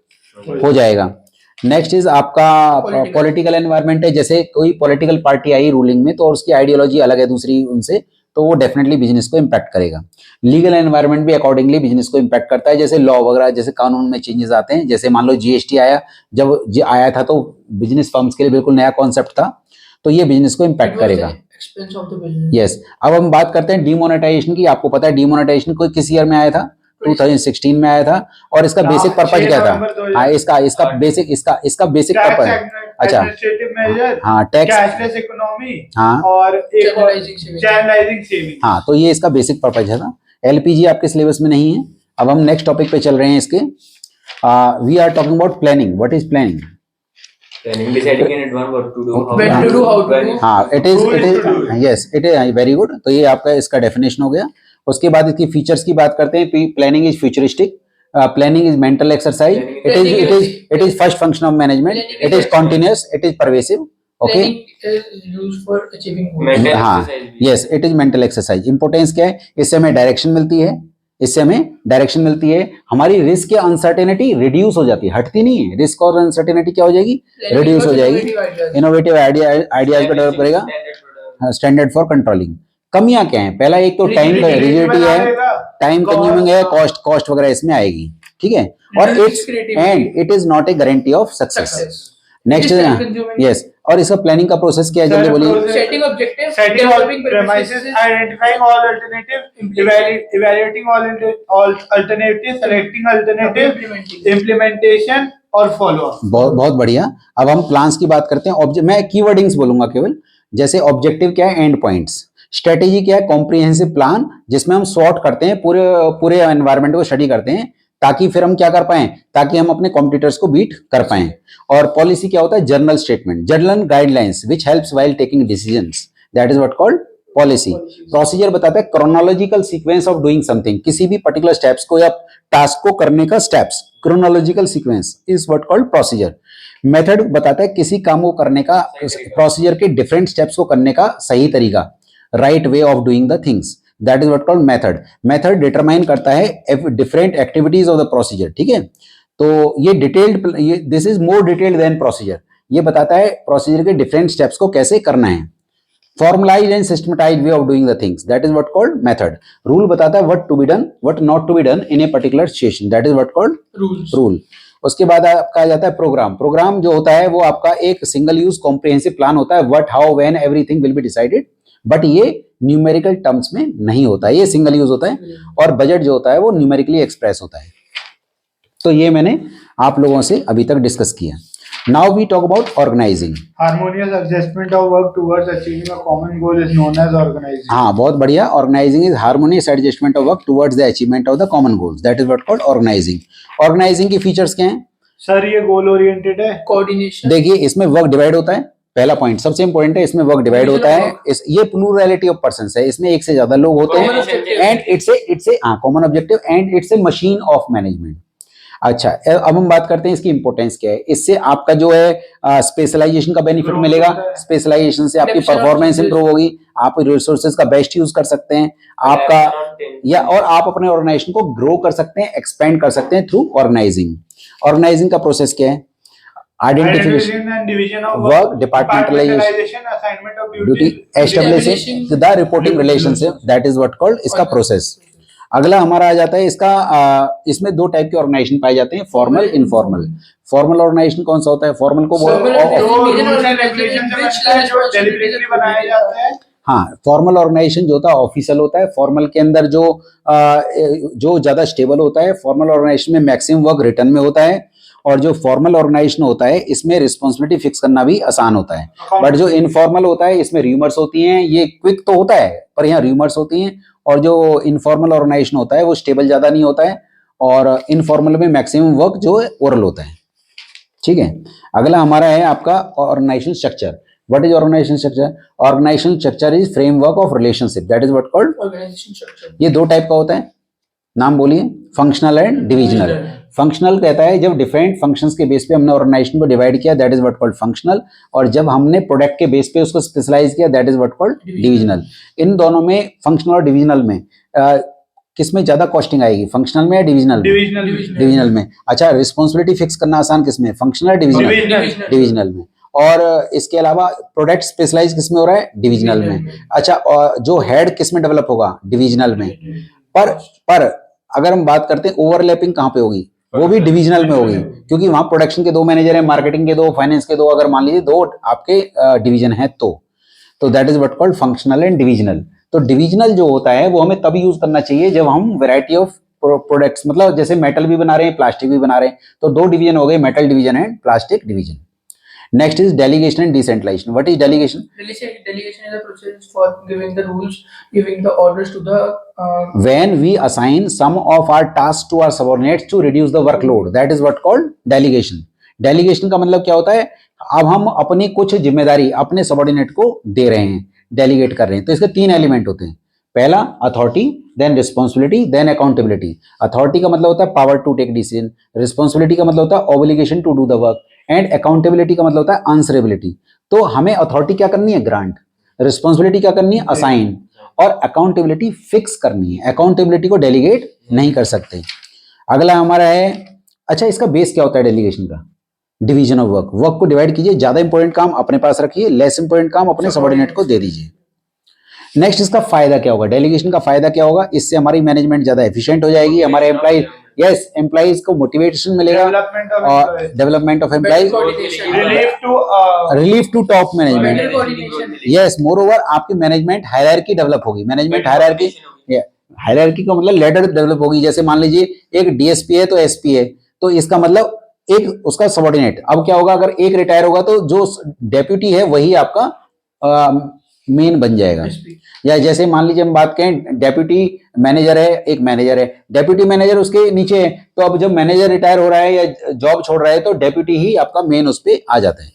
हो जाएगा। नेक्स्ट इज आपका पॉलिटिकल एनवायरनमेंट है। जैसे कोई पॉलिटिकल पार्टी आई रूलिंग में तो उसकी आइडियोलॉजी अलग है दूसरी उनसे, तो वो डेफिनेटली बिजनेस को इम्पैक्ट करेगा। लीगल एनवायरनमेंट भी अकॉर्डिंगली बिजनेस को इम्पैक्ट करता है। जैसे लॉ वगैरह, जैसे कानून में चेंजेस आते हैं, जैसे मान लो जीएसटी आया, जब आया था तो बिजनेस फर्म्स के लिए बिल्कुल नया कॉन्सेप्ट था, तो ये बिजनेस को इम्पैक्ट करेगा।
Expense of the business.
Yes. अब हम बात करते हैं डिमोनेटाइजेशन की। आपको पता है डिमोनेटाइजेशन कोई किस ईयर में आया था? 2016 में आया था। और इसका बेसिक पर्पज क्या था? हाँ, इसका बेसिक पर्पज। अच्छा, हाँ, टैक्स,
कैशलेस इकोनॉमी,
हाँ,
और एक और चैनलाइजिंग सेविंग।
हाँ, तो ये इसका बेसिक पर्पज है था। एलपीजी आपके सिलेबस में नहीं है। अब हम नेक्स्ट टॉपिक पे चल रहे हैं इसके। We are talking about planning. What is planning?
Planning, deciding in advance what to do,
When to do, how to do.
हाँ, इट इज वेरी गुड। तो ये आपका इसका डेफिनेशन हो गया। उसके बाद इसकी फीचर्स की बात करते हैं। Planning is futuristic, planning is mental exercise, it is first function of management, it is continuous, it is pervasive. Okay,
Planning is used for achieving goals.
Mental
हाँ,
exercise भी।
Yes, it is mental exercise. Importance क्या है? इससे हमें direction मिलती है, हमारी risk या अनसर्टेनिटी रिड्यूस हो जाती है, हटती नहीं है। रिस्क और अनसर्टेनिटी क्या हो जाएगी?
Planning
रिड्यूस हो
because
जाएगी।
innovative ideas.
इनोवेटिव आइडियाज को डेवलप करेगा। Standard for controlling. कमियां क्या है? पहला एक तो टाइम रिजिडिटी है, टाइम कंज्यूमिंग है, कॉस्ट वगैरह इसमें आएगी, ठीक है। और it is not a guarantee of success.
Success.
Next
It is time consuming.
Yes. और इसका प्लानिंग का प्रोसेस क्या है, जल्दी बोलिए।
Setting objectives,
Setting all
developing
premises, identifying all alternatives, evaluating all alternatives, selecting alternatives, implementation और follow up।
बहुत बढ़िया। अब हम प्लान्स की बात करते हैं। मैं कीवर्डिंग्स बोलूंगा केवल। जैसे ऑब्जेक्टिव क्या है? And points. स्ट्रेटेजी क्या है? कॉम्प्रिहेंसिव प्लान, जिसमें हम सॉर्ट करते हैं, पूरे एनवायरनमेंट को स्टडी करते हैं, ताकि फिर हम क्या कर पाएं, ताकि हम अपने कॉम्पिटिटर्स को बीट कर पाएं। और पॉलिसी क्या होता है? General statement, general guidelines which helps while taking decisions, that is what called policy. Procedure बताता है chronological sequence of doing something, किसी भी पर्टिकुलर स्टेप्स को या टास्क को करने का steps, chronological sequence is what called procedure. Method बताता है किसी काम को करने का, प्रोसीजर के डिफरेंट स्टेप्स को करने का सही तरीका, right way of doing the things, that is what called method. Method determine करता है different activities of the procedure, ठीक है। तो ये detailed, this is more detailed than procedure. ये बताता है प्रोसीजर के डिफरेंट स्टेप्स को कैसे करना है। Formalize and systematize way of doing the things, that is what called method. Rule बताता है what to be done, what not to be done in a particular situation, that is what called rule. उसके बाद आपका आ जाता है programme. Programme जो होता है वो आपका एक सिंगल यूज कॉम्प्रिहेंसिव प्लान होता है, what, how, when, everything will be decided. But ये न्यूमेरिकल टर्म्स में नहीं होता है, ये सिंगल यूज होता है। और बजट जो होता है वो न्यूमेरिकली एक्सप्रेस होता है। तो ये मैंने आप लोगों से अभी तक डिस्कस किया। Now we talk about organizing.
Harmonious adjustment of work towards achieving a common goal is known as organizing।
हाँ, बहुत बढ़िया। Organizing is harmonious adjustment of work towards the achievement of the common goals, that is what called organizing. Organizing की features क्या हैं?
Sir ये goal oriented है।
Coordination.
देखिए, इसमें वर्क डिवाइड होता है। पहला पॉइंट सबसे इंपॉर्टेंट है, इसमें वर्क डिवाइड होता है। ये प्लूरलिटी ऑफ पर्संस है, इसमें एक से ज्यादा लोग होते हैं।
Common objective.
And it's a common objective and it's a machine of management. अच्छा, अब हम बात करते हैं इसकी इंपॉर्टेंस क्या है। इससे आपका जो है स्पेशलाइजेशन का बेनिफिट
Growth
मिलेगा।
होता है।
स्पेशलाइजेशन से आपकी
Selection of
performance
resources.
Improve होगी, आप रिसोर्सेज का बेस्ट यूज कर सकते हैं आपका, या और आप अपने ऑर्गेनाइजेशन को ग्रो कर सकते हैं, एक्सपेंड कर सकते हैं थ्रू ऑर्गेनाइजिंग। ऑर्गेनाइजिंग का प्रोसेस क्या है? Identification,
Identification and division of
work, departmentalization,
departmentalization, assignment of
duty,
duties,
establishing
Establishing
the reporting relationship, that is what called इसका
all the
प्रोसेस।
processes.
अगला हमारा आ जाता है इसका इसमें दो टाइप के ऑर्गेनाइजेशन पाए जाते हैं, फॉर्मल, इनफॉर्मल। फॉर्मल ऑर्गेनाइजेशन कौन सा होता है? फॉर्मल को
Formal
जो
organization
rules and
organization
regulations से
which
बनता है, जो
responsibilities
deliberately
are
बनाया
provided
जाता है।
हाँ, फॉर्मल ऑर्गेनाइजेशन जो होता है ऑफिशियल होता है। फॉर्मल के अंदर जो ज्यादा स्टेबल होता है, फॉर्मल ऑर्गेनाइजेशन में मैक्सिमम वर्क रिटर्न में होता है, और जो फॉर्मल ऑर्गेनाइजेशन होता है इसमें रिस्पॉन्सिबिलिटी फिक्स करना भी आसान होता है। बट जो इनफॉर्मल होता है इसमें र्यूमर्स होती हैं, ये क्विक तो होता है पर यहाँ र्यूमर्स होती हैं, और जो इनफॉर्मल ऑर्गेनाइजेशन होता है वो स्टेबल ज्यादा नहीं होता है, और इनफॉर्मल में मैक्सिमम वर्क जो है ओरल होता है। ठीक है, अगला हमारा है आपका organization structure. What is organization structure? Organization structure is framework of relationship, that is what called.
Organization structure.
ये दो टाइप का होता है, नाम बोलिए, functional and divisional.
Divisional.
Functional कहता है जब डिफरेंट फंक्शंस के बेस पे हमने ऑर्गेनाइजेशन को डिवाइड किया, that is what called functional, और जब हमने प्रोडक्ट के बेस पे उसको स्पेशलाइज किया, that is what called divisional. इन दोनों में, फंक्शनल और डिविजनल में किसमें ज्यादा कॉस्टिंग आएगी, फंक्शनल में या डिविजनल में?
डिविजनल
डिविजनल में। अच्छा, रिस्पॉन्सिबिलिटी फिक्स करना आसान किसमें, फंक्शनल या डिविजनल?
Divisional.
डिविजनल में। और इसके अलावा प्रोडक्ट स्पेशलाइज किसमें हो रहा है, डिविजनल में। अच्छा, और जो हेड किसमें डेवलप होगा, डिविजनल में। पर अगर हम बात करते हैं ओवरलैपिंग कहाँ पे होगी, वो भी डिविजनल में होगी, क्योंकि वहां प्रोडक्शन के दो मैनेजर हैं, मार्केटिंग के दो, फाइनेंस के दो, अगर मान लीजिए दो आपके डिवीजन है तो that is what called functional and divisional. तो डिविजनल जो होता है वो हमें तब यूज करना चाहिए जब हम वैरायटी ऑफ प्रोडक्ट्स, मतलब जैसे मेटल भी बना रहे हैं, प्लास्टिक भी बना रहे हैं, तो दो डिवीजन हो गए, metal division and plastic division. Next is delegation and decentralization. What is delegation?
Delegation is a process for giving the rules, giving the orders to the
When we assign some of our tasks to our subordinates to reduce the workload, that is what called delegation. Delegation का मतलब क्या होता है, अब हम अपनी कुछ जिम्मेदारी अपने सबॉर्डिनेट को दे रहे हैं, डेलीगेट कर रहे हैं। तो इसके तीन एलिमेंट होते हैं, पहला authority, then responsibility, then accountability. Authority का मतलब होता है power to take decision, responsibility का मतलब होता है obligation to do the work, and accountability का मतलब होता है आंसरेबिलिटी। तो हमें अथॉरिटी क्या करनी है, ग्रांट, रिस्पॉन्सिबिलिटी क्या करनी है, असाइन, और अकाउंटेबिलिटी फिक्स करनी है। अकाउंटेबिलिटी को डेलीगेट नहीं कर सकते। अगला हमारा है, अच्छा इसका बेस क्या होता है डेलीगेशन का, डिवीजन ऑफ वर्क। वर्क को डिवाइड कीजिए, ज्यादा इंपॉर्टेंट काम अपने पास रखिए, लेस इंपॉर्टेंट काम अपने सबॉर्डिनेट को दे दीजिए। नेक्स्ट, इसका फायदा क्या होगा, डेलीगेशन का फायदा क्या होगा, इससे हमारी मैनेजमेंट ज्यादा एफिशिएंट हो जाएगी, हमारे एम्प्लॉय, यस, एम्प्लॉइज को मोटिवेशन मिलेगा, और development of employees, relief to top management,
better coordination.
Yes. Moreover आपकी मैनेजमेंट हायरार्की डेवलप होगी, मैनेजमेंट हायरार्की, हायरार्की का मतलब लेडर डेवलप होगी। जैसे मान लीजिए एक डीएसपी है तो एसपी है, तो इसका मतलब एक उसका सबॉर्डिनेट। अब क्या होगा, अगर एक रिटायर होगा तो जो डेप्यूटी है वही आपका मेन बन जाएगा। या जैसे मान लीजिए हम बात करें, डेप्यूटी मैनेजर है, एक मैनेजर है, डेप्यूटी मैनेजर उसके नीचे है, तो अब जब मैनेजर रिटायर हो रहा है या जॉब छोड़ रहा है तो डेप्यूटी ही आपका मेन उस पे आ जाता है।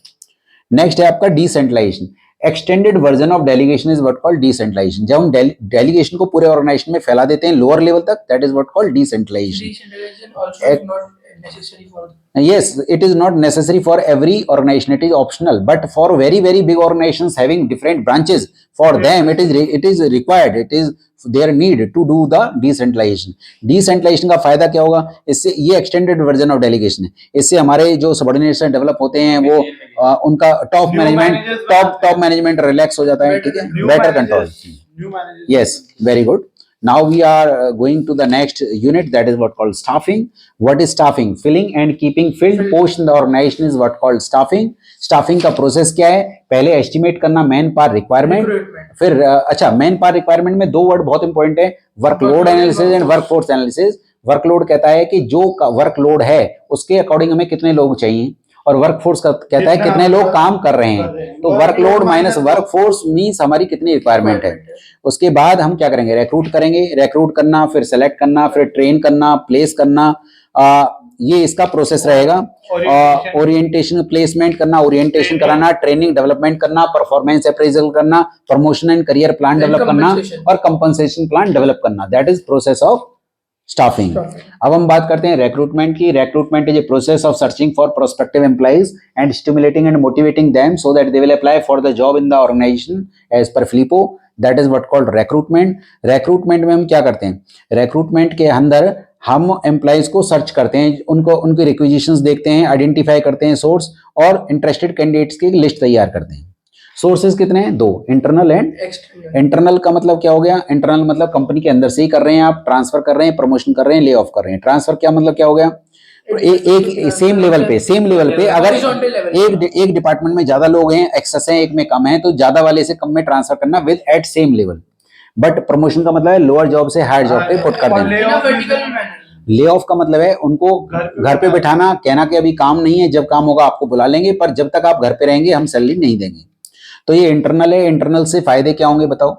नेक्स्ट है आपका decentralization. Extended version of delegation is what called decentralization. जब हम डेलीगेशन को पूरे ऑर्गेनाइजेशन में फैला देते हैं लोअर लेवल तक, that is what called decentralization.
Decentralization also is not necessary for
Yes, it is not necessary for every organization, it is optional, but for very very big organizations having different branches, for them it is required, it is their need to do the decentralization. Decentralization का फायदा क्या होगा, इससे ये extended version of delegation है, इससे हमारे जो सबऑर्डिनेट्स डेवलप होते हैं वो उनका टॉप मैनेजमेंट रिलैक्स हो जाता है, ठीक है, better control. Yes, very good. Now we are going to the next unit, that is what called staffing. What is staffing? Filling and keeping filled post in the organization is what called staffing. Staffing का process क्या है, पहले estimate करना man power requirement,
recruitment.
फिर अच्छा man power requirement में दो word बहुत इंपॉर्टेंट है, workload analysis and workforce analysis. Workload कहता है कि जो वर्कलोड है उसके अकॉर्डिंग हमें कितने लोग चाहिए, और वर्कफोर्स का कहता है कितने लोग काम कर रहे हैं। तो वर्कलोड माइनस वर्कफोर्स मींस हमारी कितनी रिक्वायरमेंट है। उसके बाद हम क्या करेंगे, रिक्रूट करेंगे, रिक्रूट करना, फिर सेलेक्ट करना, फिर ट्रेन करना, प्लेस करना, ये इसका प्रोसेस रहेगा। ओरिएंटेशन, प्लेसमेंट करना, ओरिएंटेशन कराना, ट्रेनिंग डेवलपमेंट करना, परफॉर्मेंस अप्रेजल करना, promotion and career plan develop करना, और कंपनसेशन प्लान डेवलप करना, that is process of staffing. अब हम बात करते हैं रिक्रूटमेंट की। Recruitment is a process of searching for prospective employees and stimulating and motivating them so that they will apply for the job in the organization as per Flippo. That is what called recruitment. Recruitment में हम क्या करते हैं, recruitment के अंदर हम employees को search करते हैं, उनको उनके रिक्विजिशंस देखते हैं, आइडेंटिफाई करते हैं सोर्स, और इंटरेस्टेड कैंडिडेट्स की लिस्ट तैयार करते हैं। सोर्सेज कितने हैं, 2, इंटरनल एंड
External.
इंटरनल का मतलब क्या हो गया, इंटरनल मतलब कंपनी के अंदर से ही कर रहे हैं आप, ट्रांसफर कर रहे हैं, प्रमोशन कर रहे हैं, ले ऑफ कर रहे हैं। ट्रांसफर क्या मतलब क्या हो गया, एक सेम लेवल पे अगर
Horizontal level.
एक डिपार्टमेंट में ज्यादा लोग हैं, एक्सेस है, एक में कम है, तो ज्यादा वाले से कम में ट्रांसफर करना with at same level. But promotion का मतलब है लोअर जॉब से हायर जॉब पे पुट कर देना।
In a vertical manner.
Lay off का मतलब है उनको घर पे बिठाना, कहना कि अभी काम नहीं है, जब काम होगा आपको बुला लेंगे, पर जब तक आप घर पे रहेंगे हम सैलरी नहीं देंगे। तो ये इंटरनल है। इंटरनल से फायदे क्या होंगे बताओ,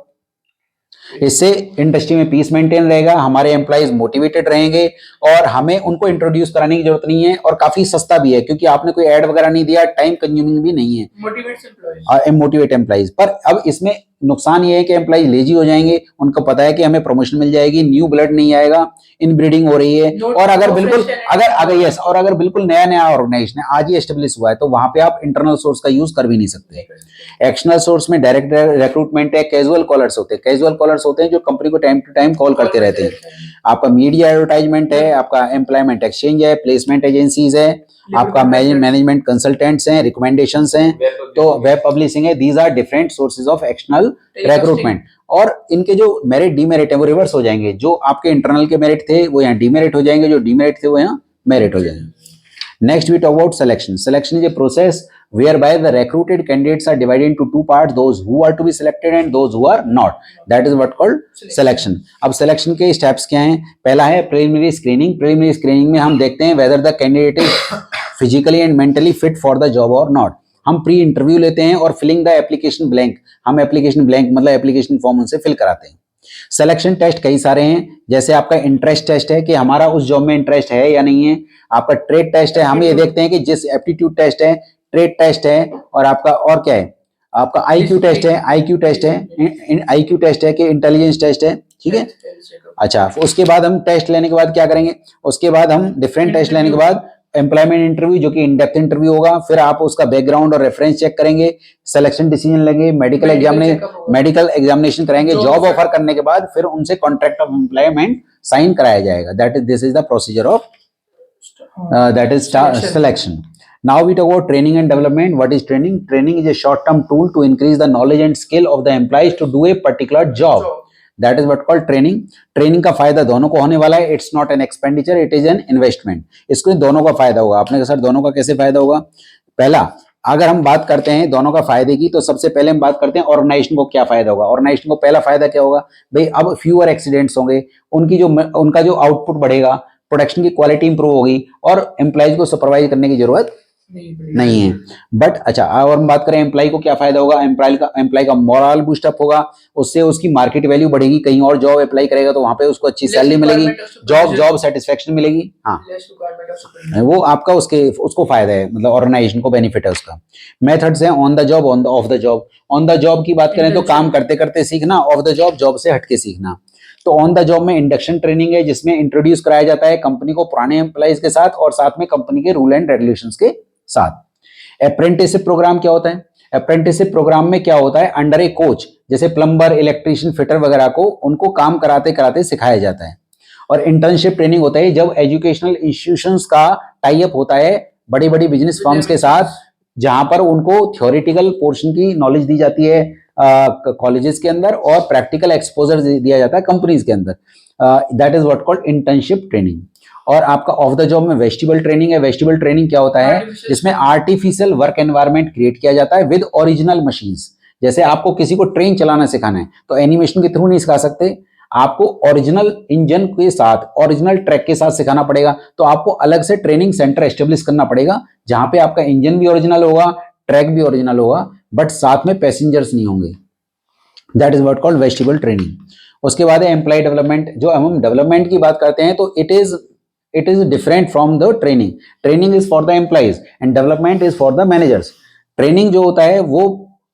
इससे इंडस्ट्री में पीस मेंटेन रहेगा, हमारे एम्प्लॉइज मोटिवेटेड रहेंगे, और हमें उनको इंट्रोड्यूस कराने की जरूरत नहीं है, और काफी सस्ता भी है क्योंकि आपने कोई ऐड वगैरह नहीं दिया, टाइम कंज्यूमिंग भी नहीं है।
Motivates employees.
Motivate employees. पर अब इसमें नुकसान ये है कि एम्प्लॉइज लेजी हो जाएंगे, उनको पता है कि हमें प्रमोशन मिल जाएगी, न्यू ब्लड नहीं आएगा, इनब्रीडिंग हो रही है,
No-
और अगर
no
बिल्कुल
fresh talent.
अगर बिल्कुल नया नया ऑर्गेनाइजेशन है, आज ही एस्टेब्लिश हुआ है, तो वहां पे आप इंटरनल सोर्स का यूज कर भी नहीं सकते। एक्सटर्नल सोर्स में डायरेक्ट रिक्रूटमेंट है, कैजुअल कॉलर्स होते हैं। कैजुअल कॉलर्स होते हैं जो कंपनी को टाइम टू टाइम कॉल करते रहते हैं। आपका मीडिया एडवर्टाइजमेंट है, आपका एम्प्लॉयमेंट एक्सचेंज है, प्लेसमेंट एजेंसीज है, आपका मैनेजमेंट कंसल्टेंट्स हैं, रिकमेंडेशंस हैं, तो वेब पब्लिशिंग है। These are different sources of external recruitment. और इनके जो मेरिट डीमेरिट है वो रिवर्स हो जाएंगे। जो आपके इंटरनल के मेरिट थे वो यहाँ डीमेरिट हो जाएंगे, जो डीमेरिट थे वो यहाँ मेरिट हो जाएंगे। Next we talk about selection. Selection is a process whereby the recruited candidates are divided into two parts, those who are to be selected and those who are not. That is what called selection. अब selection के steps क्या हैं? पहला है preliminary screening. Preliminary screening में हम देखते हैं whether the candidate is physically and mentally fit for the job or not. हम प्री इंटरव्यू लेते हैं और फिलिंग द एप्लीकेशन ब्लैंक, हम एप्लीकेशन ब्लैंक मतलब एप्लीकेशन फॉर्म उनसे फिल कराते हैं। सिलेक्शन टेस्ट कई सारे हैं, जैसे आपका इंटरेस्ट टेस्ट है कि हमारा उस जॉब में इंटरेस्ट है या नहीं है। आपका ट्रेड टेस्ट है, हम ये देखते हैं कि जिस एप्टीट्यूड टेस्ट है, ट्रेड टेस्ट है, और आपका और क्या है, आपका आईक्यू टेस्ट है, आईक्यू टेस्ट है कि इंटेलिजेंस टेस्ट है, ठीक है। अच्छा, उसके बाद हम टेस्ट लेने के बाद क्या करेंगे, उसके बाद हम डिफरेंट टेस्ट लेने के बाद एम्प्लॉयमेंट इंटरव्यू जो कि इन डेप्थ इंटरव्यू होगा, फिर आप उसका बैकग्राउंड और रेफरेंस चेक करेंगे, सिलेक्शन डिसीजन लेंगे, मेडिकल एग्जामिनेशन कराएंगे, जॉब ऑफर करने के बाद फिर उनसे कॉन्ट्रैक्ट ऑफ एम्प्लॉयमेंट साइन कराया जाएगा। This is the procedure of selection. Now we talk about training and development. What is training? Training is a short-term tool to increase the knowledge and skill of the employees to do a particular job. That is what called training. Training का फायदा दोनों को होने वाला है. It's not an expenditure, it is an investment. इसको दोनों का फायदा होगा. आपने कहा सर दोनों का कैसे फायदा होगा? पहला, अगर हम बात करते हैं दोनों का फायदे की, तो सबसे पहले हम बात करते हैं ऑर्गेनाइजेशन को क्या फायदा होगा. ऑर्गेनाइजेशन को पहला फायदा क्या होगा भाई, अब फ्यूअर एक्सीडेंट्स होंगे, उनका जो आउटपुट बढ़ेगा, प्रोडक्शन की क्वालिटी इंप्रूव होगी, और एम्प्लॉयज को सुपरवाइज करने की जरूरत नहीं है. बट अच्छा, और हम बात करें एम्प्लॉय को क्या फायदा होगा, एम्प्लॉय का मोरल बूस्टअप होगा, उससे उसकी मार्केट वैल्यू बढ़ेगी, कहीं और जॉब अप्लाई करेगा तो वहां पे उसको अच्छी सैलरी मिलेगी, जॉब सेटिस्फेक्शन मिलेगी. हाँ, वो आपका उसको फायदा है, मतलब ऑर्गेनाइजेशन को बेनिफिट है उसका. मेथड्स हैं on the job, of the job. On the job की बात करें तो काम करते करते सीखना, ऑफ द जॉब से हटके सीखना. तो ऑन द जॉब में इंडक्शन ट्रेनिंग है, जिसमें इंट्रोड्यूस कराया जाता है कंपनी को पुराने एम्प्लॉइज के साथ और साथ में कंपनी के रूल एंड रेगुलेशंस के साथ. अप्रेंटिसशिप प्रोग्राम क्या होता है? अप्रेंटिसशिप प्रोग्राम में क्या होता है, अंडर ए कोच, जैसे प्लम्बर, इलेक्ट्रीशियन, फिटर वगैरह को उनको काम कराते कराते सिखाया जाता है. और इंटर्नशिप ट्रेनिंग होता है जब एजुकेशनल इंस्टीट्यूशंस का टाई अप होता है बड़ी बड़ी बिजनेस फर्म्स के साथ, जहां पर उनको थ्योरेटिकल पोर्शन की नॉलेज दी जाती है कॉलेजेस के अंदर, और प्रैक्टिकल एक्सपोजर दिया जाता है कंपनीज के अंदर. That is what called internship training. और आपका ऑफ द जॉब में वेस्टिबल ट्रेनिंग है. वेस्टिबल ट्रेनिंग क्या होता है, जिसमें आर्टिफिशियल वर्क एनवायरनमेंट क्रिएट किया जाता है विद ओरिजिनल मशीन्स. जैसे आपको किसी को ट्रेन चलाना सिखाना है तो एनिमेशन के थ्रू नहीं सिखा सकते, आपको ओरिजिनल इंजन के साथ, ओरिजिनल ट्रैक के साथ सिखाना पड़ेगा. तो आपको अलग से ट्रेनिंग सेंटर एस्टेब्लिश करना पड़ेगा, जहां पे आपका इंजन भी ओरिजिनल होगा, ट्रैक भी ओरिजिनल होगा, बट साथ में पैसेंजर्स नहीं होंगे. That is what called vestibule training. उसके बाद है एम्प्लॉय डेवलपमेंट. जो हम डेवलपमेंट की बात करते हैं तो it is different from the training. Training is for the employees and development is for the managers. Training जो होता है वो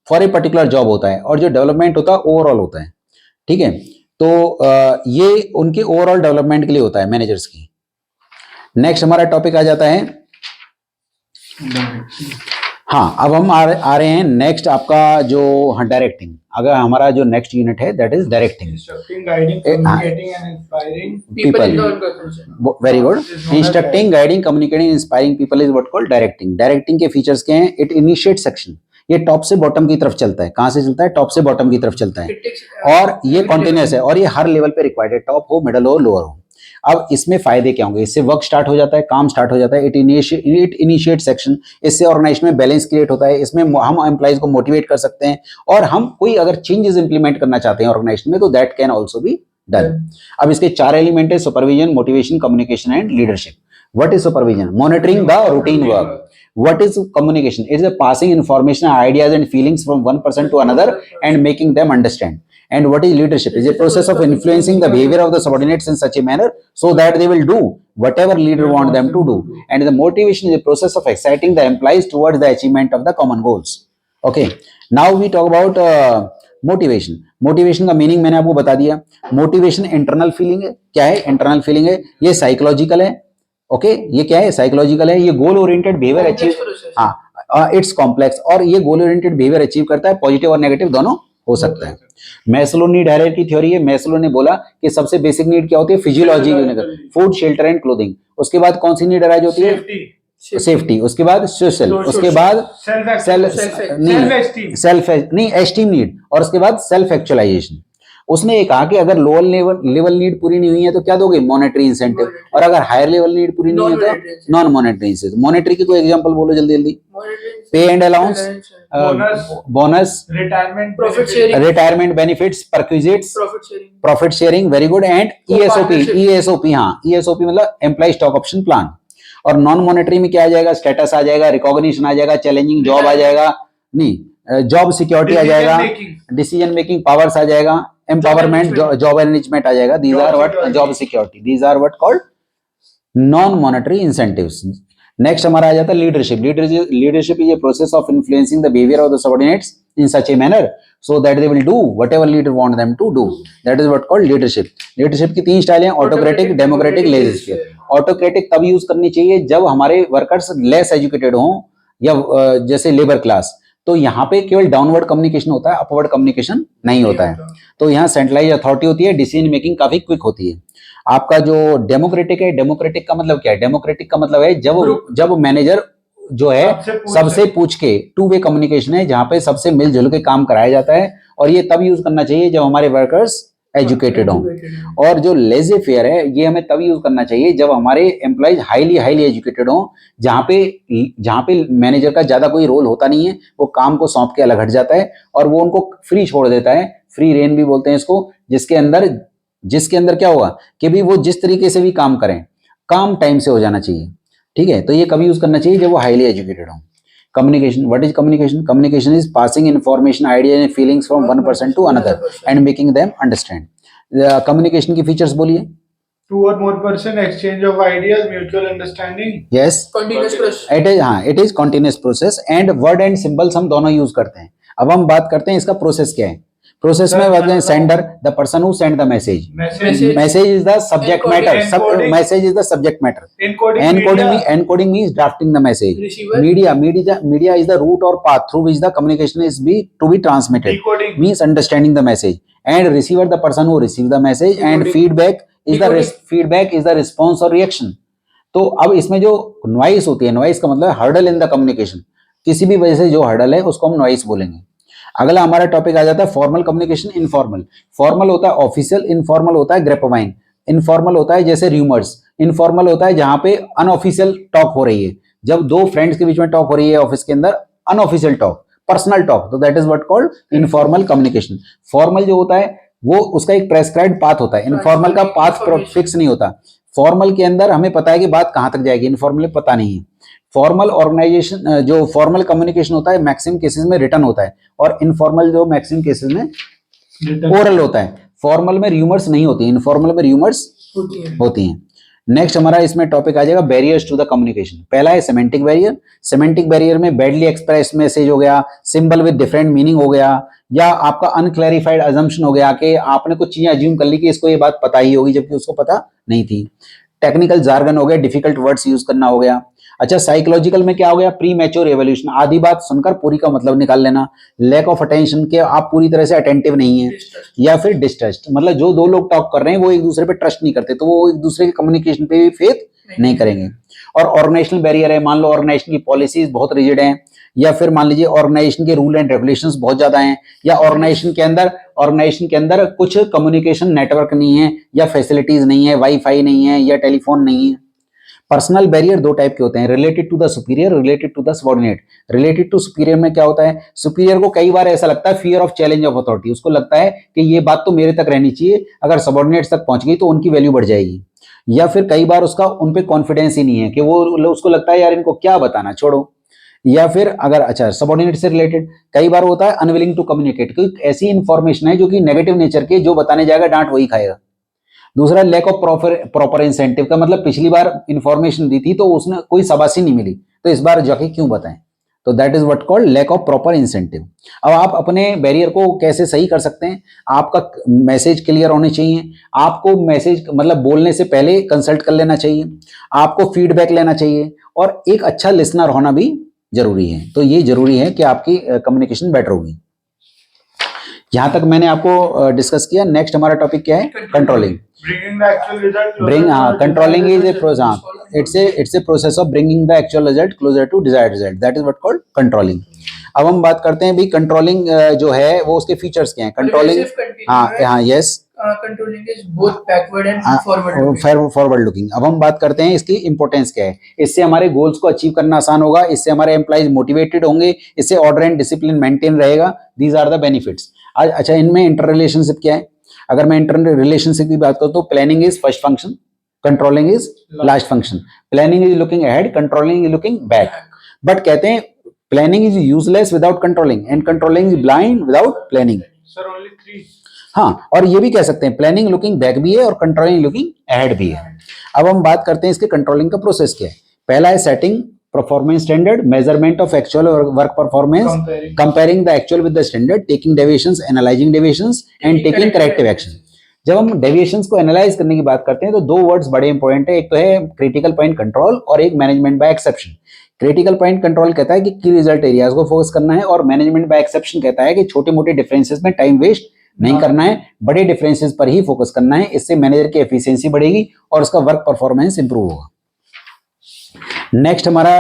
for a particular job होता है, और जो development होता है overall होता है. ठीक है, तो ये उनके ओवरऑल डेवलपमेंट के लिए होता है मैनेजर्स की। नेक्स्ट हमारा टॉपिक आ जाता है, हाँ अब हम आ रहे हैं नेक्स्ट आपका जो डायरेक्टिंग। अगर हमारा जो नेक्स्ट यूनिट है that is directing,
Instructing, guiding, communicating, and inspiring
People in the
people.
organization.
Very good.
is known as
instructing, guiding, communicating, inspiring people is what called directing. Directing के features क्या हैं? It initiate section, ये top से bottom की तरफ चलता है। कहां से चलता है? टॉप से बॉटम की तरफ चलता है,
It takes,
और ये कॉन्टिन्यूस है, और ये हर लेवल पे रिक्वायर्ड है, टॉप हो, मिडल हो, लोअर हो। अब इसमें फायदे क्या होंगे? इससे वर्क स्टार्ट हो जाता है, काम स्टार्ट हो जाता है, इट इनिशिएट सेक्शन। इससे ऑर्गेनाइजेशन में बैलेंस क्रिएट होता है, इसमें हम एम्प्लॉइज को मोटिवेट कर सकते हैं, और हम कोई अगर चेंजेस इंप्लीमेंट करना चाहते हैं ऑर्गेनाइजेशन में तो that can also be done. अब इसके 4 एलिमेंट है, supervision, motivation, communication and leadership. What is supervision? Monitoring the routine work. What is communication? It is a passing information, ideas and feelings from one person to another and making them understand. And what is leadership? It is a process of influencing the behavior of the subordinates in such a manner so that they will do whatever leader want them to do. And the motivation is a process of exciting the employees towards the achievement of the common goals. Okay. Now we talk about motivation. Motivation का meaning मैंने आपको बता दिया। Motivation internal feeling है। क्या है? Internal feeling है। ये साइकोलॉजिकल है। ओके ये क्या है? साइकोलॉजिकल है। ये गोल ओरिएंटेड बिहेवियर अचीव, हाँ इट्स कॉम्प्लेक्स, और ये गोल ओरिएंटेड बिहेवियर अचीव करता है, पॉजिटिव और नेगेटिव दोनों हो सकता है। मैस्लो नीड हायरार्की थ्योरी है। मैस्लो ने बोला कि सबसे बेसिक नीड क्या होती है? Physiology, food, shelter and clothing. उसके बाद कौन सी नीड अराइज होती है? सेफ्टी। उसके बाद सोशल, उसके बाद सेल्फ नहीं एस्टीम नीड, और उसके बाद सेल्फ एक्चुअलाइजेशन। उसने ये कहा कि अगर लोअर लेवल नीड पूरी नहीं हुई है तो क्या दोगे? मॉनेटरी इंसेंटिव, और अगर हायर लेवल नीड पूरी नहीं है तो नॉन मॉनेटरी इंसेंटिव। मॉनेटरी की कोई एग्जांपल बोलो जल्दी जल्दी। पे and allowance, bonus, retirement benefits, perquisites, profit sharing, very good, and ESOP. ESOP हाँ, ईएसओपी मतलब एम्प्लॉय स्टॉक ऑप्शन प्लान। और नॉन मॉनेटरी में क्या आ जाएगा? स्टेटस आ जाएगा, रिकॉग्निशन आ जाएगा, चैलेंजिंग जॉब आ जाएगा, नहीं जॉब सिक्योरिटी आ जाएगा, डिसीजन मेकिंग पावर्स आ जाएगा, एम्पावरमेंट, जॉब मैनेजमेंट आ जाएगा। These are what? Job security. These are what called non monetary incentives. Next हमारा आ जाता है leadership. Leadership is a process of influencing the behaviour of the subordinates in such a manner so that they will do whatever leader want them to do. That is what called leadership. Leadership की 3 style हैं, autocratic, democratic, legislative. Autocratic तब use करनी चाहिए जब हमारे workers less educated हों, या जैसे लेबर क्लास, तो यहाँ पे केवल डाउनवर्ड कम्युनिकेशन होता है, अपवर्ड कम्युनिकेशन नहीं होता है। तो यहाँ सेंट्रलाइज अथॉरिटी होती है, डिसीजन मेकिंग काफी क्विक होती है। आपका जो डेमोक्रेटिक है, डेमोक्रेटिक का मतलब क्या है? डेमोक्रेटिक का मतलब है जब मैनेजर जो है सबसे पूछ के, टू वे कम्युनिकेशन है, जहां पे सबसे मिलजुल के काम कराया जाता है, और ये तब यूज करना चाहिए जब हमारे वर्कर्स एजुकेटेड हों। और जो लेजे फेयर है ये हमें तब यूज करना चाहिए जब हमारे एम्प्लॉइज हाईली एजुकेटेड हों, जहां पे मैनेजर का ज्यादा कोई रोल होता नहीं है, वो काम को सौंप के अलग हट जाता है और वो उनको फ्री छोड़ देता है। फ्री रेन भी बोलते हैं इसको, जिसके अंदर क्या होगा कि भी वो जिस तरीके से भी काम करें, काम टाइम से हो जाना चाहिए। ठीक है, तो ये कभी यूज करना चाहिए जब वो हाईली एजुकेटेड हो। Communication, what is communication? Communication is passing information, idea and feelings from one person to another and making them understand. Communication की फीचर्स बोलिए।
Two or more person, exchange of ideas, mutual understanding.
Yes,
Continuous process.
it is continuous process and word and symbols हम दोनों use करते हैं। अब हम बात करते हैं इसका प्रोसेस क्या है। प्रोसेस में बात करें, sender, the person who send the message, message is the subject matter, message is the subject matter, encoding means drafting the message, media is the route और path through which the communication is to be transmitted, means understanding the message, and receiver the person who receive the message, and feedback is the response और reaction. तो अब इसमें जो noise होती है, noise का मतलब हर्डल इन द कम्युनिकेशन, किसी भी वजह से जो हर्डल है उसको हम नॉइस बोलेंगे। अगला हमारा टॉपिक आ जाता है फॉर्मल कम्युनिकेशन, इनफॉर्मल। फॉर्मल होता है ऑफिशियल, इनफॉर्मल होता है ग्रेपवाइन। इनफॉर्मल होता है जैसे रूमर्स, इनफॉर्मल होता है जहां पे अनऑफिशियल टॉक हो रही है, जब दो फ्रेंड्स के बीच में टॉक हो रही है ऑफिस के अंदर, अनऑफिशियल टॉक, पर्सनल टॉक, तो that is what called informal communication. Formal जो होता है वो उसका एक प्रेस्क्राइब्ड पाथ होता है, इनफॉर्मल का पाथ फिक्स नहीं होता। फॉर्मल के अंदर हमें पता है कि बात कहां तक जाएगी, इनफॉर्मल में पता नहीं है। फॉर्मल ऑर्गेनाइजेशन, जो फॉर्मल कम्युनिकेशन होता है मैक्सिमम केसेस में रिटन होता है, और इनफॉर्मल जो मैक्सिमम केसेस में ओरल होता है। फॉर्मल में र्यूमर्स नहीं होती, इनफॉर्मल में र्यूमर्स होती हैं। नेक्स्ट हमारा इसमें टॉपिक आ जाएगा बैरियर्स टू द कम्युनिकेशन। पहला है सेमेंटिक बैरियर। सेमेंटिक बैरियर में बैडली एक्सप्रेस मैसेज हो गया, सिंबल विद डिफरेंट मीनिंग हो गया, या आपका अनक्लैरिफाइड अजम्पशन हो गया कि आपने कुछ चीजें अज्यूम कर ली कि इसको ये बात पता ही होगी जबकि उसको पता नहीं थी। टेक्निकल जार्गन हो गया, डिफिकल्ट वर्ड्स यूज करना हो गया। अच्छा, साइकोलॉजिकल में क्या हो गया, प्री मैच्योर एवोल्यूशन, आधी बात सुनकर पूरी का मतलब निकाल लेना। लैक ऑफ अटेंशन के आप पूरी तरह से अटेंटिव नहीं है, या फिर डिस्ट्रस्ट, मतलब जो दो लोग टॉक कर रहे हैं वो एक दूसरे पे ट्रस्ट नहीं करते तो वो एक दूसरे के कम्युनिकेशन पे भी फेथ नहीं करेंगे। और ऑर्गेनाइजेशनल बैरियर है, मान लो ऑर्गेनाइजेशन की पॉलिसीज बहुत रिजिड हैं, या फिर मान लीजिए ऑर्गेनाइजेशन के रूल एंड रेगुलेशंस बहुत ज्यादा हैं, या ऑर्गेनाइजेशन के अंदर कुछ कम्युनिकेशन नेटवर्क नहीं है, या फैसिलिटीज नहीं है, वाईफाई नहीं है, या टेलीफोन नहीं है। पर्सनल बैरियर दो टाइप के होते हैं, related to the superior, related to the subordinate. Related to superior में क्या होता है, सुपीरियर को कई बार ऐसा लगता है fear of challenge of authority, उसको लगता है कि ये बात तो मेरे तक रहनी चाहिए, अगर सबऑर्डिनेट्स तक पहुंच गई तो उनकी वैल्यू बढ़ जाएगी। या फिर कई बार उसका उन पे कॉन्फिडेंस ही नहीं है कि वो, उसको लगता है यार इनको क्या बताना, छोड़ो। या फिर अगर अच्छा सबऑर्डिनेट से रिलेटेड कई बार होता है अनविलिंग टू कम्युनिकेट, क्योंकि ऐसी इंफॉर्मेशन है जो कि नेगेटिव नेचर के, जो बताने जाएगा डांट वही खाएगा। दूसरा लैक ऑफ प्रॉपर इंसेंटिव का मतलब पिछली बार इंफॉर्मेशन दी थी तो उसने कोई शाबाशी नहीं मिली तो इस बार जाके क्यों बताएं, तो that is what called lack of proper incentive. अब आप अपने बैरियर को कैसे सही कर सकते हैं, आपका मैसेज क्लियर होने चाहिए, आपको मैसेज मतलब बोलने से पहले कंसल्ट कर लेना चाहिए, आपको फीडबैक लेना चाहिए, और एक अच्छा लिसनर होना भी जरूरी है। तो ये जरूरी है कि आपकी कम्युनिकेशन बेटर होगी। यहां तक मैंने आपको डिस्कस किया। नेक्स्ट हमारा टॉपिक क्या है, controlling.
Bringing the actual result closer
Bring
to the
controlling is a
desired
process.
result.
It's a process of bringing the actual result closer to desired result. That is what called controlling. अब हम बात करते हैं भी controlling जो है वो उसके फीचर्स क्या हैं। कंट्रोलिंग, हाँ yes,
controlling is both backward and
forward looking. अब हम बात करते हैं इसकी इंपॉर्टेंस क्या है। इससे हमारे गोल्स को अचीव करना आसान होगा, इससे हमारे एम्प्लॉइज मोटिवेटेड होंगे, इससे ऑर्डर एंड डिसिप्लिन मेंटेन रहेगा। These are the benefits. अच्छा, इनमें इंटर रिलेशनशिप क्या है। अगर मैं इंटर रिलेशनशिप की बात करूं तो planning is first function, controlling is last function. Planning is looking ahead, controlling is looking back. But कहते हैं planning is useless without controlling and controlling is blind without planning.
Sir, only 3.
हाँ, और ये भी कह सकते हैं प्लानिंग लुकिंग बैक भी है और कंट्रोलिंग लुकिंग अहेड भी है। अब हम बात करते हैं इसके कंट्रोलिंग का प्रोसेस क्या है। पहला है setting performance standard, measurement of actual work performance, comparing the actual with the standard, taking deviations, analysing deviations and taking corrective action. जब हम डेविएशंस को एनालाइज करने की बात करते हैं तो दो वर्ड्स बड़े इंपॉर्टेंट है, एक तो है क्रिटिकल पॉइंट कंट्रोल और एक management by exception. Critical point control कहता है कि की रिजल्ट एरियाज को फोकस करना है, और मैनेजमेंट बाय एक्सेप्शन कहता है कि छोटे मोटे डिफरेंसेस में टाइम वेस्ट नहीं करना है, बड़े डिफरेंसेस पर ही फोकस करना है। इससे मैनेजर की एफिशिएंसी बढ़ेगी और उसका वर्क परफॉर्मेंस इंप्रूव होगा। नेक्स्ट हमारा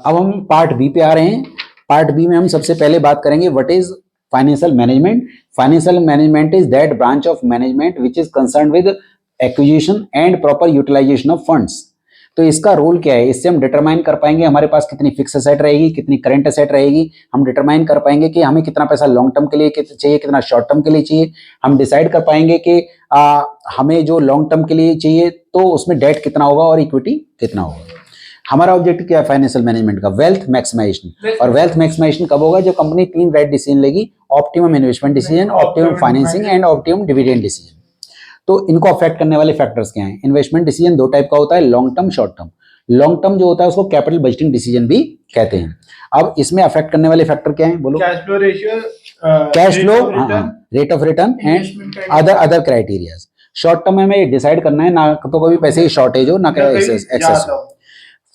अब हम पार्ट बी पे आ रहे हैं। पार्ट बी में हम सबसे पहले बात करेंगे what is financial management. Financial management is that branch of management which is concern with acquisition and proper utilization of funds. तो इसका रोल क्या है, इससे हम डिटरमाइन कर पाएंगे हमारे पास कितनी फिक्स असेट रहेगी, कितनी करंट असेट रहेगी। हम डिटरमाइन कर पाएंगे कि हमें कितना पैसा लॉन्ग टर्म के लिए चाहिए, कितना शॉर्ट टर्म के लिए चाहिए। हम डिसाइड कर पाएंगे कि हमें जो लॉन्ग टर्म के लिए चाहिए तो उसमें डेट कितना होगा और इक्विटी कितना होगा। हमारा ऑब्जेक्टिव क्या है फाइनेंशियल मैनेजमेंट का, वेल्थ मैक्सिमाइजेशन। और वेल्थ मैक्सिमाइजेशन कब होगा, जब कंपनी 3 राइट डिसीजन लेगी, optimum investment decision, optimum financing and optimum dividend decision. तो इनको अफेक्ट करने वाले फैक्टर्स क्या हैं। इन्वेस्टमेंट डिसीजन दो टाइप का होता है, long term, short term. Long term जो होता है उसको कैपिटल बजटिंग डिसीजन भी कहते हैं। अब इसमें अफेक्ट करने वाले फैक्टर क्या हैं, बोलो।
Cash flow ratio,
cash flow,
rate of return,
rate of return and other criterias. Short term में हमें डिसाइड करना है ना तो कभी पैसे की शॉर्टेज हो ना एक्सेस हो।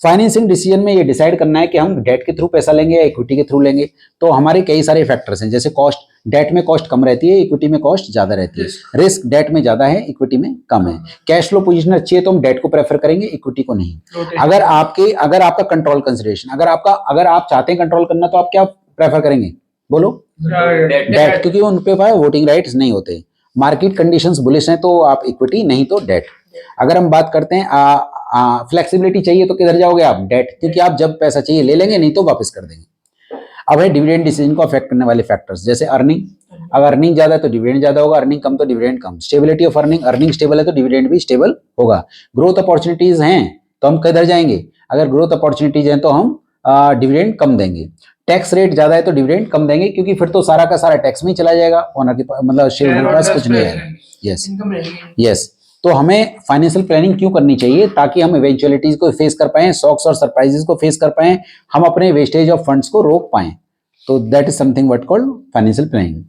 फाइनेंसिंग डिसीजन में ये डिसाइड करना है कि हम डेट के थ्रू पैसा लेंगे या इक्विटी के थ्रू लेंगे। तो हमारे कई सारे फैक्टर्स हैं, जैसे कॉस्ट, डेट में कॉस्ट कम रहती है, इक्विटी में कॉस्ट ज्यादा रहती है। रिस्क डेट में ज्यादा है, इक्विटी में कम है। कैश फ्लो पोजीशन अच्छी है तो हम डेट को प्रेफर करेंगे, इक्विटी को नहीं। अगर आपका कंट्रोल कंसिडरेशन, अगर आप चाहते हैं कंट्रोल करना तो आप क्या प्रेफर करेंगे, बोलो। डेट, क्योंकि उन पे वोटिंग राइट्स नहीं होते। मार्केट कंडीशंस बुलिश हैं तो आप इक्विटी, नहीं तो डेट। अगर हम बात करते हैं फ्लेक्सिबिलिटी चाहिए तो किधर जाओगे आप, डेट, क्योंकि आप जब पैसा चाहिए ले लेंगे, नहीं तो वापस कर देंगे। अब है डिविडेंड डिसीजन को अफेक्ट करने वाले फैक्टर्स, जैसे अर्निंग। अगर अर्निंग ज्यादा है तो डिविडेंड ज्यादा होगा, अर्निंग कम तो dividend come. Stability of earning, earning stable है तो डिविडेंड भी स्टेबल होगा। ग्रोथ अपॉर्चुनिटीज हैं तो हम किधर जाएंगे, अगर ग्रोथ अपॉर्चुनिटीज हैं तो हम डिविडेंड कम देंगे। टैक्स रेट ज्यादा है तो डिविडेंड कम देंगे, क्योंकि फिर तो सारा का सारा टैक्स में चला जाएगा, ओनर के मतलब शेयर होल्डर के पास कुछ नहीं आएगा। यस। तो हमें फाइनेंशियल प्लानिंग क्यों करनी चाहिए? ताकि हम इवेंचुअलिटीज को फेस कर पाएं, शॉक्स और सरप्राइजेस को फेस कर पाएं, हम अपने वेस्टेज ऑफ फंड्स को रोक पाएं। तो that is something what called financial planning.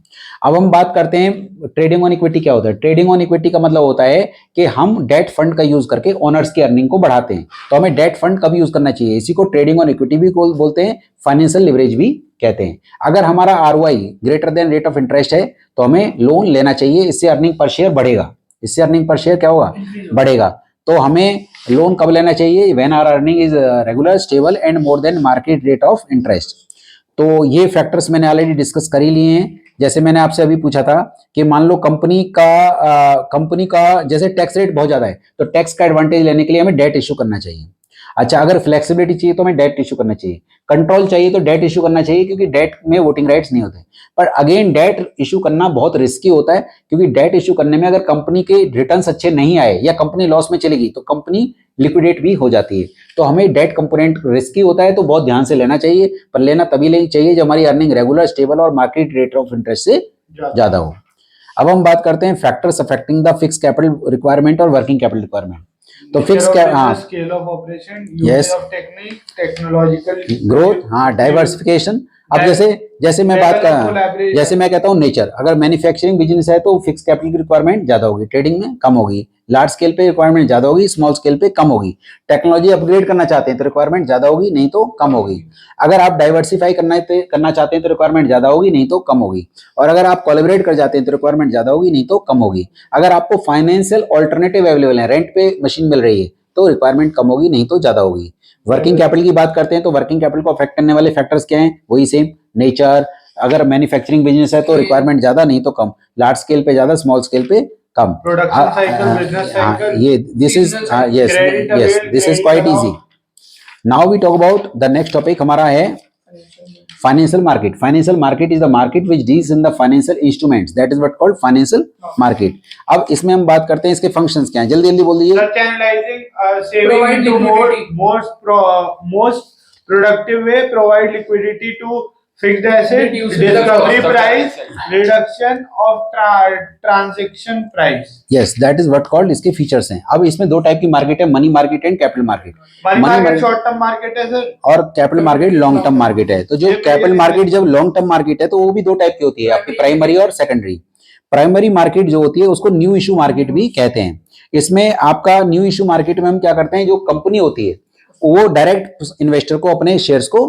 अब हम बात करते हैं ट्रेडिंग ऑन इक्विटी क्या होता है। ट्रेडिंग ऑन इक्विटी का मतलब होता है कि हम डेट फंड का यूज करके ओनर्स की अर्निंग को बढ़ाते हैं। तो हमें डेट फंड कब यूज करना चाहिए? इसी को ट्रेडिंग ऑन इक्विटी भी बोलते हैं, फाइनेंशियल लिवरेज भी कहते हैं। अगर हमारा ROI greater than rate of interest है तो हमें लोन लेना चाहिए, इससे अर्निंग पर शेयर बढ़ेगा। इससे अर्निंग पर शेयर क्या होगा? बढ़ेगा। तो हमें लोन कब लेना चाहिए? When our earning is regular, stable and more than market rate of interest. तो ये फैक्टर्स मैंने ऑलरेडी डिस्कस कर ही लिए हैं। जैसे मैंने आपसे अभी पूछा था कि मान लो कंपनी का जैसे टैक्स रेट बहुत ज्यादा है, तो टैक्स का एडवांटेज लेने के लिए हमें डेट इशू करना चाहिए। अच्छा, अगर फ्लेक्सिबिलिटी चाहिए तो हमें डेट इशू करना चाहिए, कंट्रोल चाहिए तो डेट इशू करना चाहिए, क्योंकि डेट में वोटिंग राइट्स नहीं होते। पर अगेन डेट इशू करना बहुत रिस्की होता है, क्योंकि डेट इशू करने में अगर कंपनी के रिटर्न्स अच्छे नहीं आए या कंपनी लॉस में चलेगी तो कंपनी लिक्विडेट भी हो जाती है। तो हमें डेट कंपोनेंट रिस्की होता है, तो बहुत ध्यान से लेना चाहिए। पर लेना तभी लेनी चाहिए जब हमारी अर्निंग रेगुलर, स्टेबल और मार्केट रेट ऑफ इंटरेस्ट से ज्यादा हो। अब हम बात करते हैं factors affecting the fix capital requirement और वर्किंग कैपिटल रिक्वायरमेंट। तो fix
scale of operation, use of technique, technological
growth, हाँ, डाइवर्सिफिकेशन। अब जैसे मैं कहता हूँ नेचर, अगर मैन्युफैक्चरिंग बिजनेस है तो फिक्स कैपिटल की रिक्वायरमेंट ज्यादा होगी, ट्रेडिंग में कम होगी, लार्ज स्केल पे रिक्वायरमेंट ज्यादा होगी, स्मॉल स्केल पे कम होगी। टेक्नोलॉजी अपग्रेड करना चाहते हैं तो रिक्वायरमेंट ज्यादा होगी, नहीं तो कम होगी। अगर आप डाइवर्सिफाई करना चाहते हैं तो रिक्वायरमेंट ज्यादा होगी, नहीं तो कम होगी। और अगर आप कोलैबोरेट कर जाते हैं तो रिक्वायरमेंट ज्यादा होगी, नहीं तो कम होगी। अगर आपको फाइनेंशियल ऑल्टरनेटिव अवेलेबल है, रेंट पे मशीन मिल रही है, तो रिक्वायरमेंट कम होगी, नहीं तो ज्यादा होगी। वर्किंग कैपिटल की बात करते हैं तो वर्किंग कैपिटल को अफेक्ट करने वाले फैक्टर्स क्या हैं? वही सेम, नेचर। अगर मैन्युफैक्चरिंग बिजनेस है तो रिक्वायरमेंट ज्यादा, नहीं तो कम। लार्ज स्केल पे ज्यादा, स्मॉल स्केल पे कम।
प्रोडक्शन साइकिल, बिजनेस साइकिल,
ये this is quite easy. Now we talk about the next topic हमारा है financial market. Financial market is the market which deals in the financial instruments, that is what called financial market. अब इसमें हम बात करते हैं इसके फंक्शंस क्या हैं, जल्दी जल्दी बोल दीजिए।
saving to most productive way, provide liquidity to fixed asset,
Reduce
discovery
the cost of
price, reduction of transaction price.
Yes, that is what called, इसके फीचर्स हैं। अब इसमें दो टाइप की मार्केट है, money market and capital market.
Money market short term market है sir,
और capital market long term market है। तो जो कैपिटल मार्केट जब लॉन्ग टर्म मार्केट है तो वो भी दो टाइप की होती है, आपकी प्राइमरी और सेकेंडरी। प्राइमरी मार्केट जो होती है उसको न्यू इशू मार्केट भी कहते हैं। इसमें आपका न्यू इशू मार्केट में हम क्या करते हैं, जो कंपनी होती है वो डायरेक्ट इन्वेस्टर को अपने शेयर्स को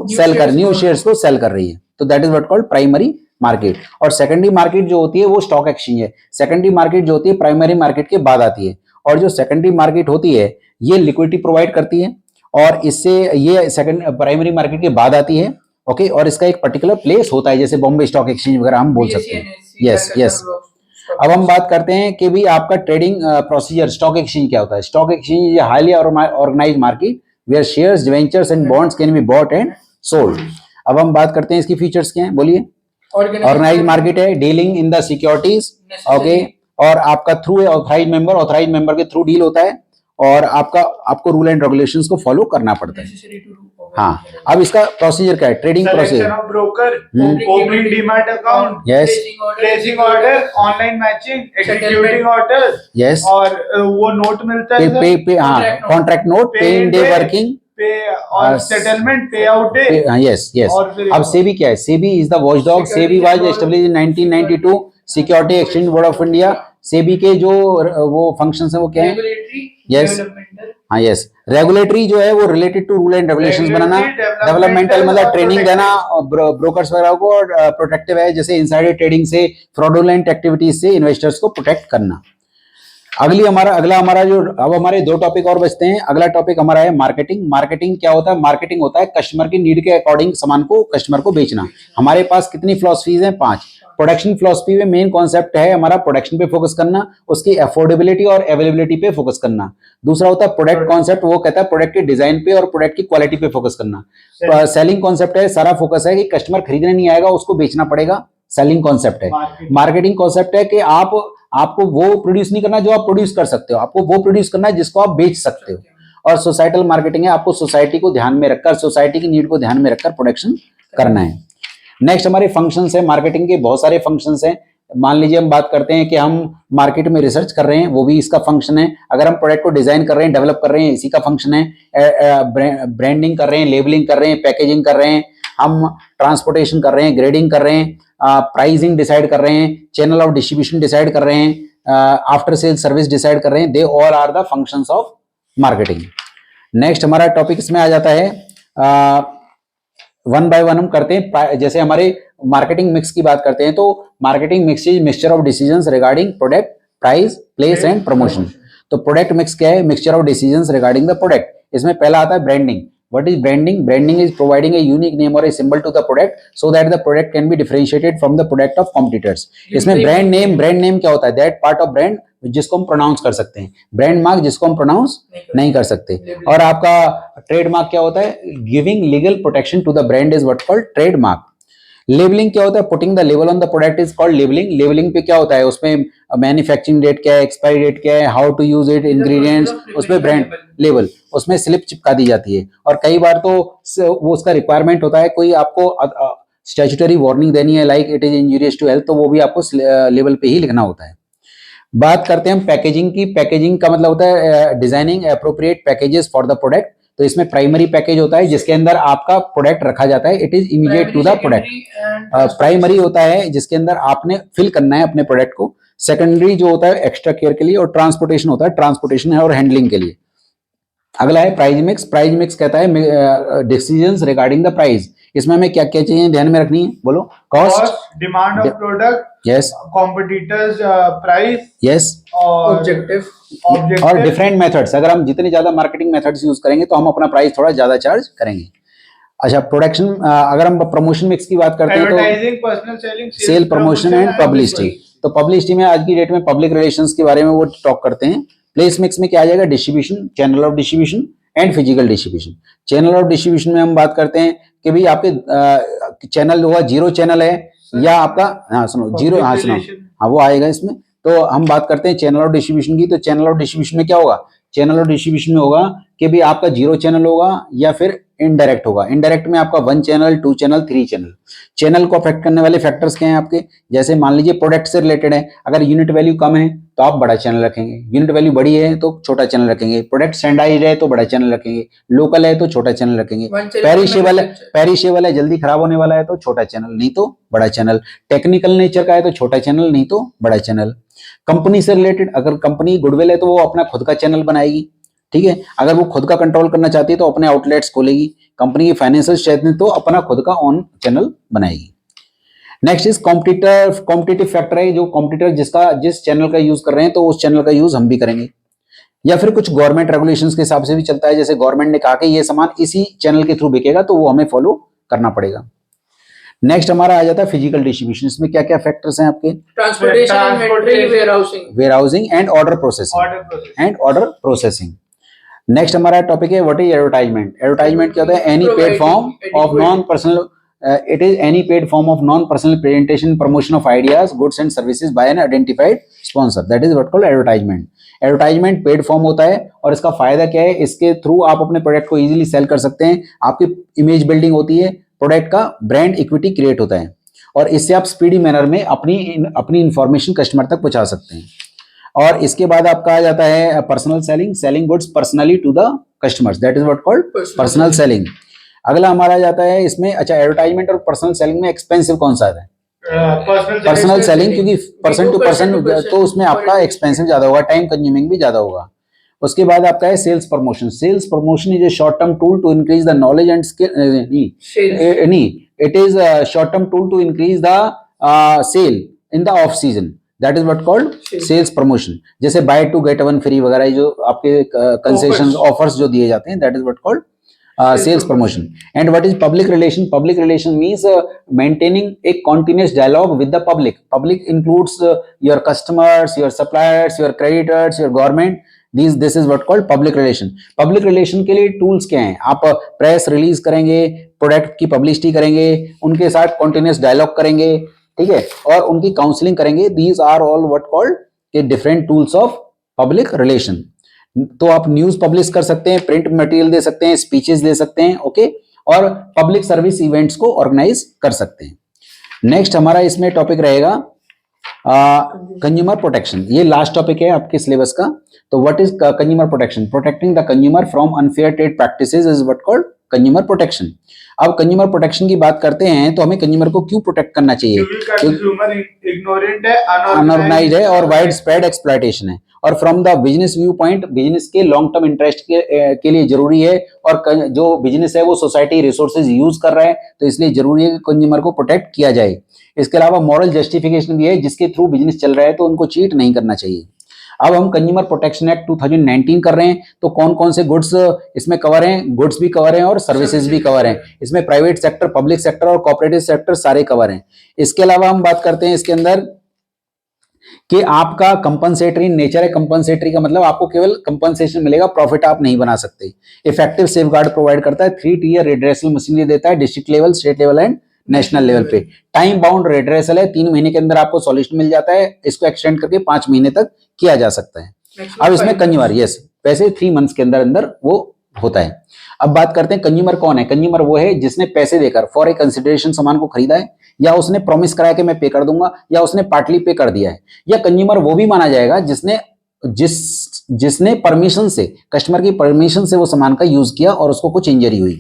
न्यू शेयर्स को सेल कर रही है, तो that is what called primary market. और सेकेंडरी मार्केट जो होती है वो स्टॉक एक्सचेंज है। सेकेंडरी मार्केट जो होती है प्राइमरी मार्केट के बाद आती है, और जो सेकेंडरी मार्केट होती है ये लिक्विडिटी प्रोवाइड करती है, और इससे ये प्राइमरी मार्केट के बाद आती है। ओके, और इसका एक पर्टिकुलर प्लेस होता है, जैसे बॉम्बे स्टॉक एक्सचेंज वगैरह हम बोल सकते हैं। यस। अब हम बात करते हैं कि भी आपका ट्रेडिंग प्रोसीजर स्टॉक एक्सचेंज क्या होता है। Stock exchange is highly organized market where shares, debentures and bonds can be bought and sold. अब हम बात करते हैं इसकी फीचर्स क्या हैं, बोलिए। ऑर्गेनाइज्ड मार्केट है, dealing in the securities, okay, और आपका थ्रू ऑथराइज्ड मेंबर के थ्रू डील होता है, और आपको रूल एंड रेगुलेशंस को फॉलो करना पड़ता है। हाँ, अब इसका प्रोसीजर क्या है, trading procedure.
Broker, opening demat account,
yes,
placing order, online matching, executing order,
yes,
और वो नोट मिलता है
पे हाँ, कॉन्ट्रैक्ट नोट, पे इन डे वर्किंग,
पे और सेटलमेंट, पे आउट डे।
यस। अब सेबी क्या है? SEBI is the watchdog. SEBI was established in 1992, security exchange board of India. SEBI के जो वो फंक्शंस हैं वो क्या है? यस, हाँ, यस। रेगुलेटरी जो है वो related to rule and regulations बनाना, डेवलपमेंटल मतलब ट्रेनिंग देना ब्रोकर्स वगैरह को, और प्रोटेक्टिव है जैसे इनसाइडर ट्रेडिंग से, फ्रॉडुलेंट एक्टिविटीज से इन्वेस्टर्स को प्रोटेक्ट करना। अगला हमारा जो, अब हमारे दो टॉपिक और बचते हैं। अगला टॉपिक हमारा है मार्केटिंग। मार्केटिंग क्या होता है? मार्केटिंग होता है कस्टमर की नीड के अकॉर्डिंग सामान को कस्टमर को बेचना। हमारे पास कितनी फिलॉसफीज हैं? 5। प्रोडक्शन फिलॉसफी में मेन कॉन्सेप्ट है हमारा प्रोडक्शन पे फोकस करना, उसकी अफोर्डेबिलिटी और अवेलेबिलिटी पे फोकस करना। दूसरा होता है प्रोडक्ट कॉन्सेप्ट, वो कहता है प्रोडक्ट के डिजाइन पे और प्रोडक्ट की क्वालिटी पे फोकस करना। सेलिंग कॉन्सेप्ट है, सारा फोकस है कि कस्टमर खरीदने नहीं आएगा, उसको बेचना पड़ेगा, सेलिंग कॉन्सेप्ट है। मार्केटिंग कॉन्सेप्ट है कि आपको वो प्रोड्यूस नहीं करना जो आप प्रोड्यूस कर सकते हो, आपको वो प्रोड्यूस करना है जिसको आप बेच सकते हो। और सोसाइटल मार्केटिंग है, आपको सोसाइटी को ध्यान में रखकर, सोसाइटी की नीड को ध्यान में रखकर प्रोडक्शन करना है। नेक्स्ट हमारे फंक्शंस है मार्केटिंग के, बहुत सारे फंक्शंस हैं। मान लीजिए हम बात करते हैं कि हम मार्केट में रिसर्च कर रहे हैं, वो भी इसका फंक्शन है। अगर हम प्रोडक्ट को डिजाइन कर रहे हैं, डेवलप कर रहे हैं, इसी का फंक्शन है। ब्रांडिंग कर रहे हैं, लेबलिंग कर रहे हैं, पैकेजिंग कर रहे हैं, हम ट्रांसपोर्टेशन कर रहे हैं, ग्रेडिंग कर रहे हैं, प्राइसिंग डिसाइड कर रहे हैं, चैनल ऑफ डिस्ट्रीब्यूशन डिसाइड कर रहे हैं, आफ्टर सेल सर्विस डिसाइड कर रहे हैं। They all are the functions of marketing. Next हमारा टॉपिक इसमें आ जाता है, वन बाय वन हम करते हैं। जैसे हमारे मार्केटिंग मिक्स की बात करते हैं तो marketing mix is mixture of decisions regarding product, price, place and promotion. तो प्रोडक्ट मिक्स क्या है? Mixture of decisions regarding the product. इसमें पहला आता है branding. What is branding? Branding is providing a unique name or a symbol to the product so that the product can be differentiated from the product of competitors. इसमें brand name क्या होता है? That part of brand जिसको हम pronounce कर सकते हैं, brand mark जिसको हम प्रोनाउंस नहीं कर सकते। और आपका ट्रेडमार्क क्या होता है? Giving legal protection to the brand is what called trademark. Labelling क्या होता है? Putting the label on the product is called labelling. Labelling पे क्या होता है? उसमें मैन्युफैक्चरिंग डेट क्या है, एक्सपायरी डेट क्या है, how to use it, ingredients, उसमें ब्रांड लेबल, उसमें स्लिप चिपका दी जाती है। और कई बार तो वो उसका रिक्वायरमेंट होता है, कोई आपको स्टैट्यूटरी वार्निंग देनी है like it is injurious to health, तो वो भी आपको लेबल पे ही लिखना होता है। बात करते हैं हम पैकेजिंग की। पैकेजिंग का मतलब होता है designing appropriate packages for the product. तो इसमें प्राइमरी पैकेज होता है जिसके अंदर आपका प्रोडक्ट रखा जाता है, it is immediate to the product. Primary होता है जिसके अंदर आपने फिल करना है अपने प्रोडक्ट को। सेकेंडरी जो होता है एक्स्ट्रा केयर के लिए, और ट्रांसपोर्टेशन होता है, ट्रांसपोर्टेशन है और हैंडलिंग के लिए। अगला है प्राइस मिक्स। प्राइस मिक्स कहता है डिसीजंस रिगार्डिंग द प्राइस। इसमें हमें क्या क्या चीजें ध्यान में रखनी है? बोलो। Cost,
demand of product,
yes,
competitors price,
yes,
और
Objective.
और डिफरेंट मेथड्स। अगर हम जितने ज्यादा मार्केटिंग मेथड्स यूज करेंगे तो हम अपना प्राइस थोड़ा ज्यादा चार्ज करेंगे। अच्छा, प्रोडक्शन, अगर हम प्रमोशन मिक्स की बात करते हैं तो
advertising, personal selling,
sale, promotion and publicity. तो पब्लिसिटी में आज की डेट में पब्लिक रिलेशंस के बारे में वो टॉक करते हैं। प्लेस मिक्स में क्या आ जाएगा? Distribution, channel of distribution and physical distribution. Channel of distribution में हम बात करते हैं कि भाई आपके चैनल हुआ, जीरो चैनल है या आपका, हाँ सुनो, जीरो, हाँ सुनो, हाँ वो आएगा इसमें। तो हम बात करते हैं चैनल ऑफ डिस्ट्रीब्यूशन की। तो चैनल ऑफ डिस्ट्रीब्यूशन में क्या होगा? चैनल ऑफ डिस्ट्रीब्यूशन में होगा कि भाई आपका जीरो चैनल होगा या फिर इनडायरेक्ट होगा। इनडायरेक्ट में आपका 1 चैनल, 2 चैनल, 3 चैनल। चैनल को अफेक्ट करने वाले फैक्टर्स क्या हैं आपके? जैसे मान लीजिए प्रोडक्ट से रिलेटेड है, अगर यूनिट वैल्यू कम है तो आप बड़ा चैनल रखेंगे, यूनिट वैल्यू बड़ी है तो छोटा चैनल रखेंगे, प्रोडक्ट स्टैंडर्डाइज्ड है तो बड़ा चैनल रखेंगे, लोकल है तो छोटा चैनल रखेंगे, पेरिशेबल है, जल्दी खराब होने वाला है तो छोटा चैनल, नहीं तो बड़ा चैनल, टेक्निकल नेचर का है तो छोटा चैनल, नहीं तो बड़ा चैनल। कंपनी से रिलेटेड, अगर कंपनी गुडविल है तो वो अपना खुद का चैनल बनाएगी, ठीक है। अगर वो खुद का कंट्रोल करना चाहती है तो अपने आउटलेट्स खोलेगी। कंपनी की फाइनेंशियल स्ट्रेंथ है तो अपना खुद का ऑन चैनल बनाएगी। नेक्स्ट इज कॉम्पिटिटिव फैक्टर है, जो कॉम्पिटिटर जिस चैनल का यूज कर रहे हैं तो उस चैनल का यूज हम भी करेंगे। या फिर कुछ गवर्नमेंट रेगुलेशंस के हिसाब से भी चलता है, जैसे गवर्नमेंट ने कहा कि ये सामान इसी चैनल के थ्रू बिकेगा तो वो हमें फॉलो करना पड़ेगा। नेक्स्ट हमारा आ जाता है फिजिकल डिस्ट्रीब्यूशन। इसमें क्या क्या फैक्टर्स हैं आपके?
Transportation,
warehousing and order processing. Next हमारा टॉपिक है व्हाट इज एडवर्टाइजमेंट। एडवर्टाइजमेंट क्या होता है? Any paid form of non personal, it is any paid form of non-personal presentation, promotion of ideas, goods and services by an identified sponsor. That is what called advertisement. Advertisement paid form होता है और इसका फायदा क्या है? इसके through आप अपने प्रोडक्ट को इजीली सेल कर सकते हैं, आपकी इमेज बिल्डिंग होती है, प्रोडक्ट का ब्रांड इक्विटी क्रिएट होता है और इससे आप स्पीडी मैनर में अपनी इंफॉर्मेशन कस्टमर तक पहुंचा सकते हैं। और इसके बाद आपका आ जाता है personal selling, selling goods personally to the customers, that is what called personal selling. अगला हमारा आ जाता है इसमें, अच्छा एडवर्टाइजमेंट और पर्सनल सेलिंग में एक्सपेंसिव कौन सा है? पर्सनल सेलिंग, क्योंकि पर्सन टू पर्सन तो उसमें आपका एक्सपेंसिव ज्यादा होगा, टाइम कंज्यूमिंग भी ज्यादा होगा। उसके बाद आपका है sales promotion. Sales promotion is a short term tool to increase the knowledge and skill, नहीं, it is short term tool to increase the sale in the off season, that is what called sales promotion. जैसे buy two get one free वगैरह जो आपके concession offers जो दिए जाते हैं, that is what called sales promotion. And what is public relation? Public relation means maintaining a continuous dialogue with the public. Public includes your customers, your suppliers, your creditors, your government. This is what called public relation. Public relation के लिए tools क्या हैं? आप press release करेंगे, product की publicity करेंगे, उनके साथ continuous dialogue करेंगे, ठीक है, और उनकी काउंसलिंग करेंगे। These are all what called के different tools of public relation. तो आप न्यूज पब्लिश कर सकते हैं, प्रिंट मटेरियल दे सकते हैं, स्पीचेस दे सकते हैं, ओके, और पब्लिक सर्विस इवेंट्स को ऑर्गेनाइज कर सकते हैं। नेक्स्ट हमारा इसमें टॉपिक रहेगा कंज्यूमर प्रोटेक्शन, ये लास्ट टॉपिक है आपके सिलेबस का। तो what is consumer protection? Protecting the consumer from unfair trade practices is what called consumer protection. अब कंज्यूमर प्रोटेक्शन की बात करते हैं तो हमें कंज्यूमर को क्यों प्रोटेक्ट करना चाहिए?
कंज्यूमर इग्नोरेंट है,
अनऑर्गेनाइज्ड है और वाइड स्प्रेड एक्सप्लॉयटेशन है, और from the business view point business के लॉन्ग टर्म इंटरेस्ट के लिए जरूरी है, और जो बिजनेस है वो सोसाइटी रिसोर्सेज यूज कर रहा है, तो इसलिए जरूरी है कि कंज्यूमर को प्रोटेक्ट किया जाए। इसके अलावा मॉरल जस्टिफिकेशन भी है, जिसके थ्रू बिजनेस चल रहा है तो उनको चीट नहीं करना चाहिए। अब हम कंज्यूमर प्रोटेक्शन एक्ट 2019 कर रहे हैं, तो कौन कौन से गुड्स इसमें कवर हैं? गुड्स भी कवर हैं और सर्विसेज भी कवर हैं। इसमें प्राइवेट सेक्टर, पब्लिक सेक्टर और कोऑपरेटिव सेक्टर सारे कवर हैं। इसके अलावा हम बात करते हैं इसके अंदर कि आपका कंपनसेटरी नेचर है। कंपनसेटरी का मतलब आपको केवल कंपनसेशन मिलेगा, प्रॉफिट आप नहीं बना सकते। इफेक्टिव सेफगार्ड प्रोवाइड करता है, 3 टियर रिड्रेसल मशीनरी देता है, district level, state level and national level पे। टाइम बाउंड रिड्रेसल है, 3 महीने के अंदर आपको सॉल्यूशन मिल जाता है, इसको एक्सटेंड करके 5 महीने तक किया जा सकता है। अब इसमें कंज्यूमर, यस, वैसे 3 मंथ्स के अंदर अंदर वो होता है। अब बात करते हैं कंज्यूमर कौन है? कंज्यूमर वो है जिसने पैसे देकर फॉर ए कंसिडरेशन सामान को खरीदा है, या उसने प्रॉमिस कराया कि मैं पे कर दूंगा, या उसने पार्टली पे कर दिया है। या कंज्यूमर वो भी माना जाएगा जिसने परमिशन से, कस्टमर की परमिशन से वो सामान का यूज किया और उसको कुछ इंजरी हुई।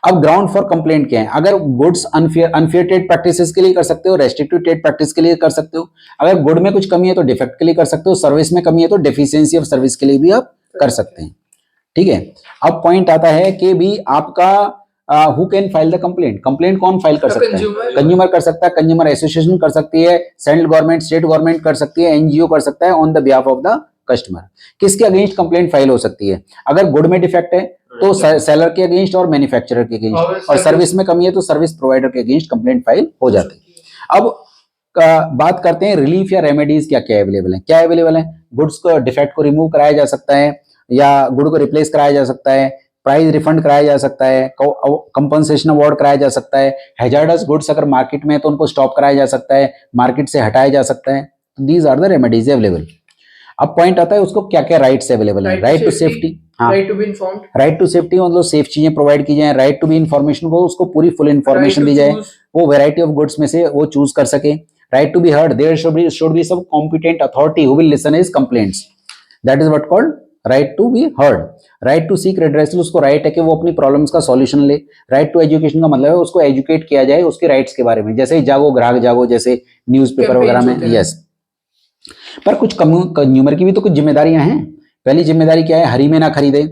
अब ग्राउंड फॉर कंप्लेंट क्या है? अगर गुड्स अनफेयर ट्रेड प्रैक्टिसेस के लिए कर सकते हो, रेस्ट्रिक्टिव ट्रेड प्रैक्टिस के लिए कर सकते हो, अगर गुड में कुछ कमी है तो डिफेक्ट के लिए कर सकते हो, सर्विस में कमी है तो डेफिशिएंसी ऑफ सर्विस के लिए भी आप कर सकते हैं। ठीक है। अब पॉइंट आता है कि भी आपका who can file the complaint? Complaint कौन फाइल कर सकता है? कंज्यूमर कर सकता है, कंज्यूमर एसोसिएशन कर सकती है, सेंट्रल गवर्नमेंट, स्टेट गवर्नमेंट कर सकती है, एनजीओ कर सकता है on the behalf of the customer. किसके अगेंस्ट कंप्लेंट फाइल हो सकती है? अगर गुड में डिफेक्ट है तो सेलर के अगेंस्ट और मैन्युफैक्चरर के अगेंस्ट, और सर्विस में कमी है तो सर्विस प्रोवाइडर के अगेंस्ट कंप्लेंट फाइल हो जाती है। अब बात करते हैं रिलीफ या रेमेडीज क्या क्या अवेलेबल है। क्या अवेलेबल है? गुड्स को डिफेक्ट को रिमूव कराया जा सकता है, या गुड को रिप्लेस कराया जा सकता है, प्राइस रिफंड कराया जा सकता है, कंपनसेशन अवार्ड कराया जा सकता है, हैजार्डस गुड्स अगर मार्केट में है तो उनको स्टॉप कराया जा सकता है, मार्केट से हटाया जा सकता है। These are the remedies available. अब पॉइंट आता है उसको क्या क्या राइट्स अवेलेबल है। राइट टू सेफ्टी, हाँ,
right to be informed,
right to safety मतलब सेफ चीजें प्रोवाइड की जाए। राइट टू बी इन्फॉर्मेशन को उसको पूरी फुल इन्फॉर्मेशन दी जाए, वो वैरायटी ऑफ गुड्स में से वो चूज कर सके। Right to be heard, there should be some competent authority who will listen his complaints, that is what called right to be heard. Right to seek redressal, उसको right है कि वो अपनी प्रॉब्लम्स का सॉल्यूशन ले। Right to education का मतलब है उसको एजुकेट किया जाए उसके राइट्स के बारे में, जैसे जागो ग्राहक जागो, जैसे न्यूज़पेपर वगैरह में। यस, पर कुछ कंज्यूमर की भी तो कुछ जिम्मेदारियां हैं। पहली जिम्मेदारी क्या है? हरी में ना खरीदे,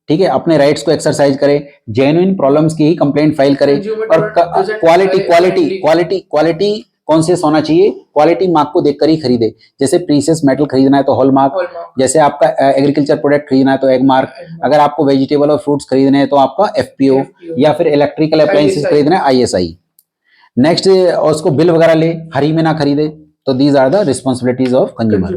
ठीक है, अपने राइट्स को एक्सरसाइज करे, जेन्युइन प्रॉब्लम्स की ही कंप्लेंट फाइल करे, और क्वालिटी कॉन्शियस होना चाहिए। क्वालिटी मार्क को देखकर ही खरीदे, जैसे प्रीशियस मेटल खरीदना है तो हॉल मार्क, जैसे आपका एग्रीकल्चर प्रोडक्ट खरीदना है तो एग मार्क, अगर आपको वेजिटेबल और फ्रूट्स खरीदने हैं तो आपका एफपीओ, या फिर इलेक्ट्रिकल अप्लायंसेस खरीदना है आईएसआई। नेक्स्ट, उसको बिल वगैरह ले, हरी में ना खरीदे। तो these are the responsibilities of consumer.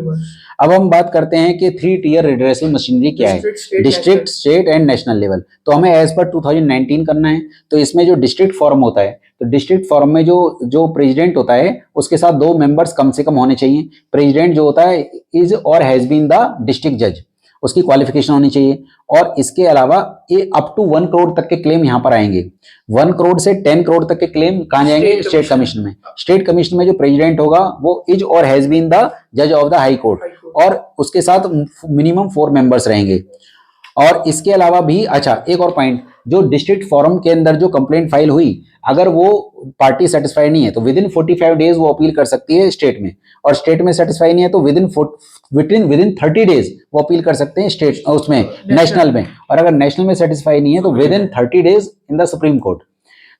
अब हम बात करते हैं कि 3 टियर रिड्रेसल मशीनरी क्या है, district, state and national level. तो हमें एज पर 2019 करना है। तो इसमें जो डिस्ट्रिक्ट फॉरम होता है, तो डिस्ट्रिक्ट फॉरम में जो प्रेसिडेंट होता है उसके साथ 2 मेंबर्स कम से कम होने चाहिए। प्रेसिडेंट जो होता है इज और हैज बीन द डिस्ट्रिक्ट जज, उसकी क्वालिफिकेशन होनी चाहिए। और इसके अलावा ये अप टू 1 करोड़ तक के क्लेम यहाँ पर आएंगे। 1 करोड़ से 10 करोड़ तक के क्लेम कहाँ जाएंगे? स्टेट कमीशन में। स्टेट कमीशन में जो प्रेसिडेंट होगा वो इज और हैज बीन द जज ऑफ द हाई कोर्ट, और उसके साथ मिनिमम 4 मेंबर्स रहेंगे। और इसके अलावा भी, अच्छा एक और पॉइंट, जो डिस्ट्रिक्ट फोरम के अंदर जो कंप्लेंट फाइल हुई, अगर वो पार्टी सेटिस्फाई नहीं है तो विद इन 45 डेज वो अपील कर सकती है स्टेट में, और स्टेट में सेटिस्फाई नहीं है तो विद इन 30 डेज वो अपील कर सकते हैं स्टेट उसमें, नेशनल में, और अगर नेशनल में सेटिस्फाई नहीं है तो with in 30 days in the supreme court.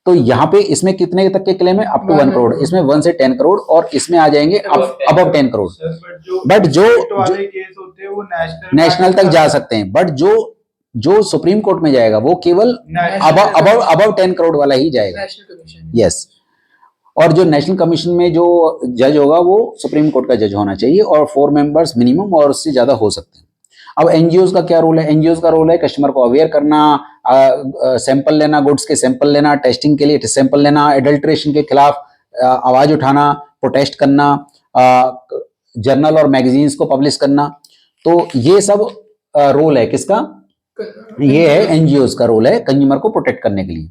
तो यहाँ पे इसमें कितने तक के क्लेम है? अप टू 1 करोड़, इसमें 1 से 10 करोड़, और इसमें आ जाएंगे अबव 10 करोड़। बट जो
केस होते हैं वो
नेशनल तक जा सकते हैं, बट जो सुप्रीम कोर्ट में जाएगा वो केवल अबव 10 करोड़ वाला ही जाएगा। यस, और जो नेशनल कमीशन में जो जज होगा वो सुप्रीम कोर्ट का जज होना चाहिए, और 4 मेंबर्स मिनिमम, और उससे ज्यादा हो सकते हैं। अब एनजीओज का क्या रोल है? एनजीओज का रोल है कस्टमर को अवेयर करना, सैंपल लेना, गुड्स के सैंपल लेना, टेस्टिंग के लिए सैंपल लेना, एडल्ट्रेशन के खिलाफ आवाज उठाना, प्रोटेस्ट करना, जर्नल और मैगजीन्स को पब्लिश करना। तो ये सब रोल है किसका? ये है एनजीओज का रोल है कंज्यूमर को प्रोटेक्ट करने के लिए।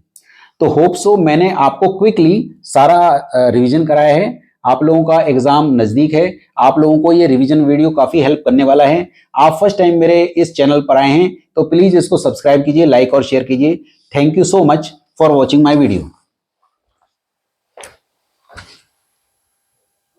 तो होप सो मैंने आपको क्विकली सारा रिवीजन कराया है। आप लोगों का एग्जाम नजदीक है, आप लोगों को ये रिवीजन वीडियो काफी हेल्प करने वाला है। आप फर्स्ट टाइम मेरे इस चैनल पर आए हैं तो प्लीज इसको सब्सक्राइब कीजिए, लाइक और शेयर कीजिए। Thank you so much for watching my video.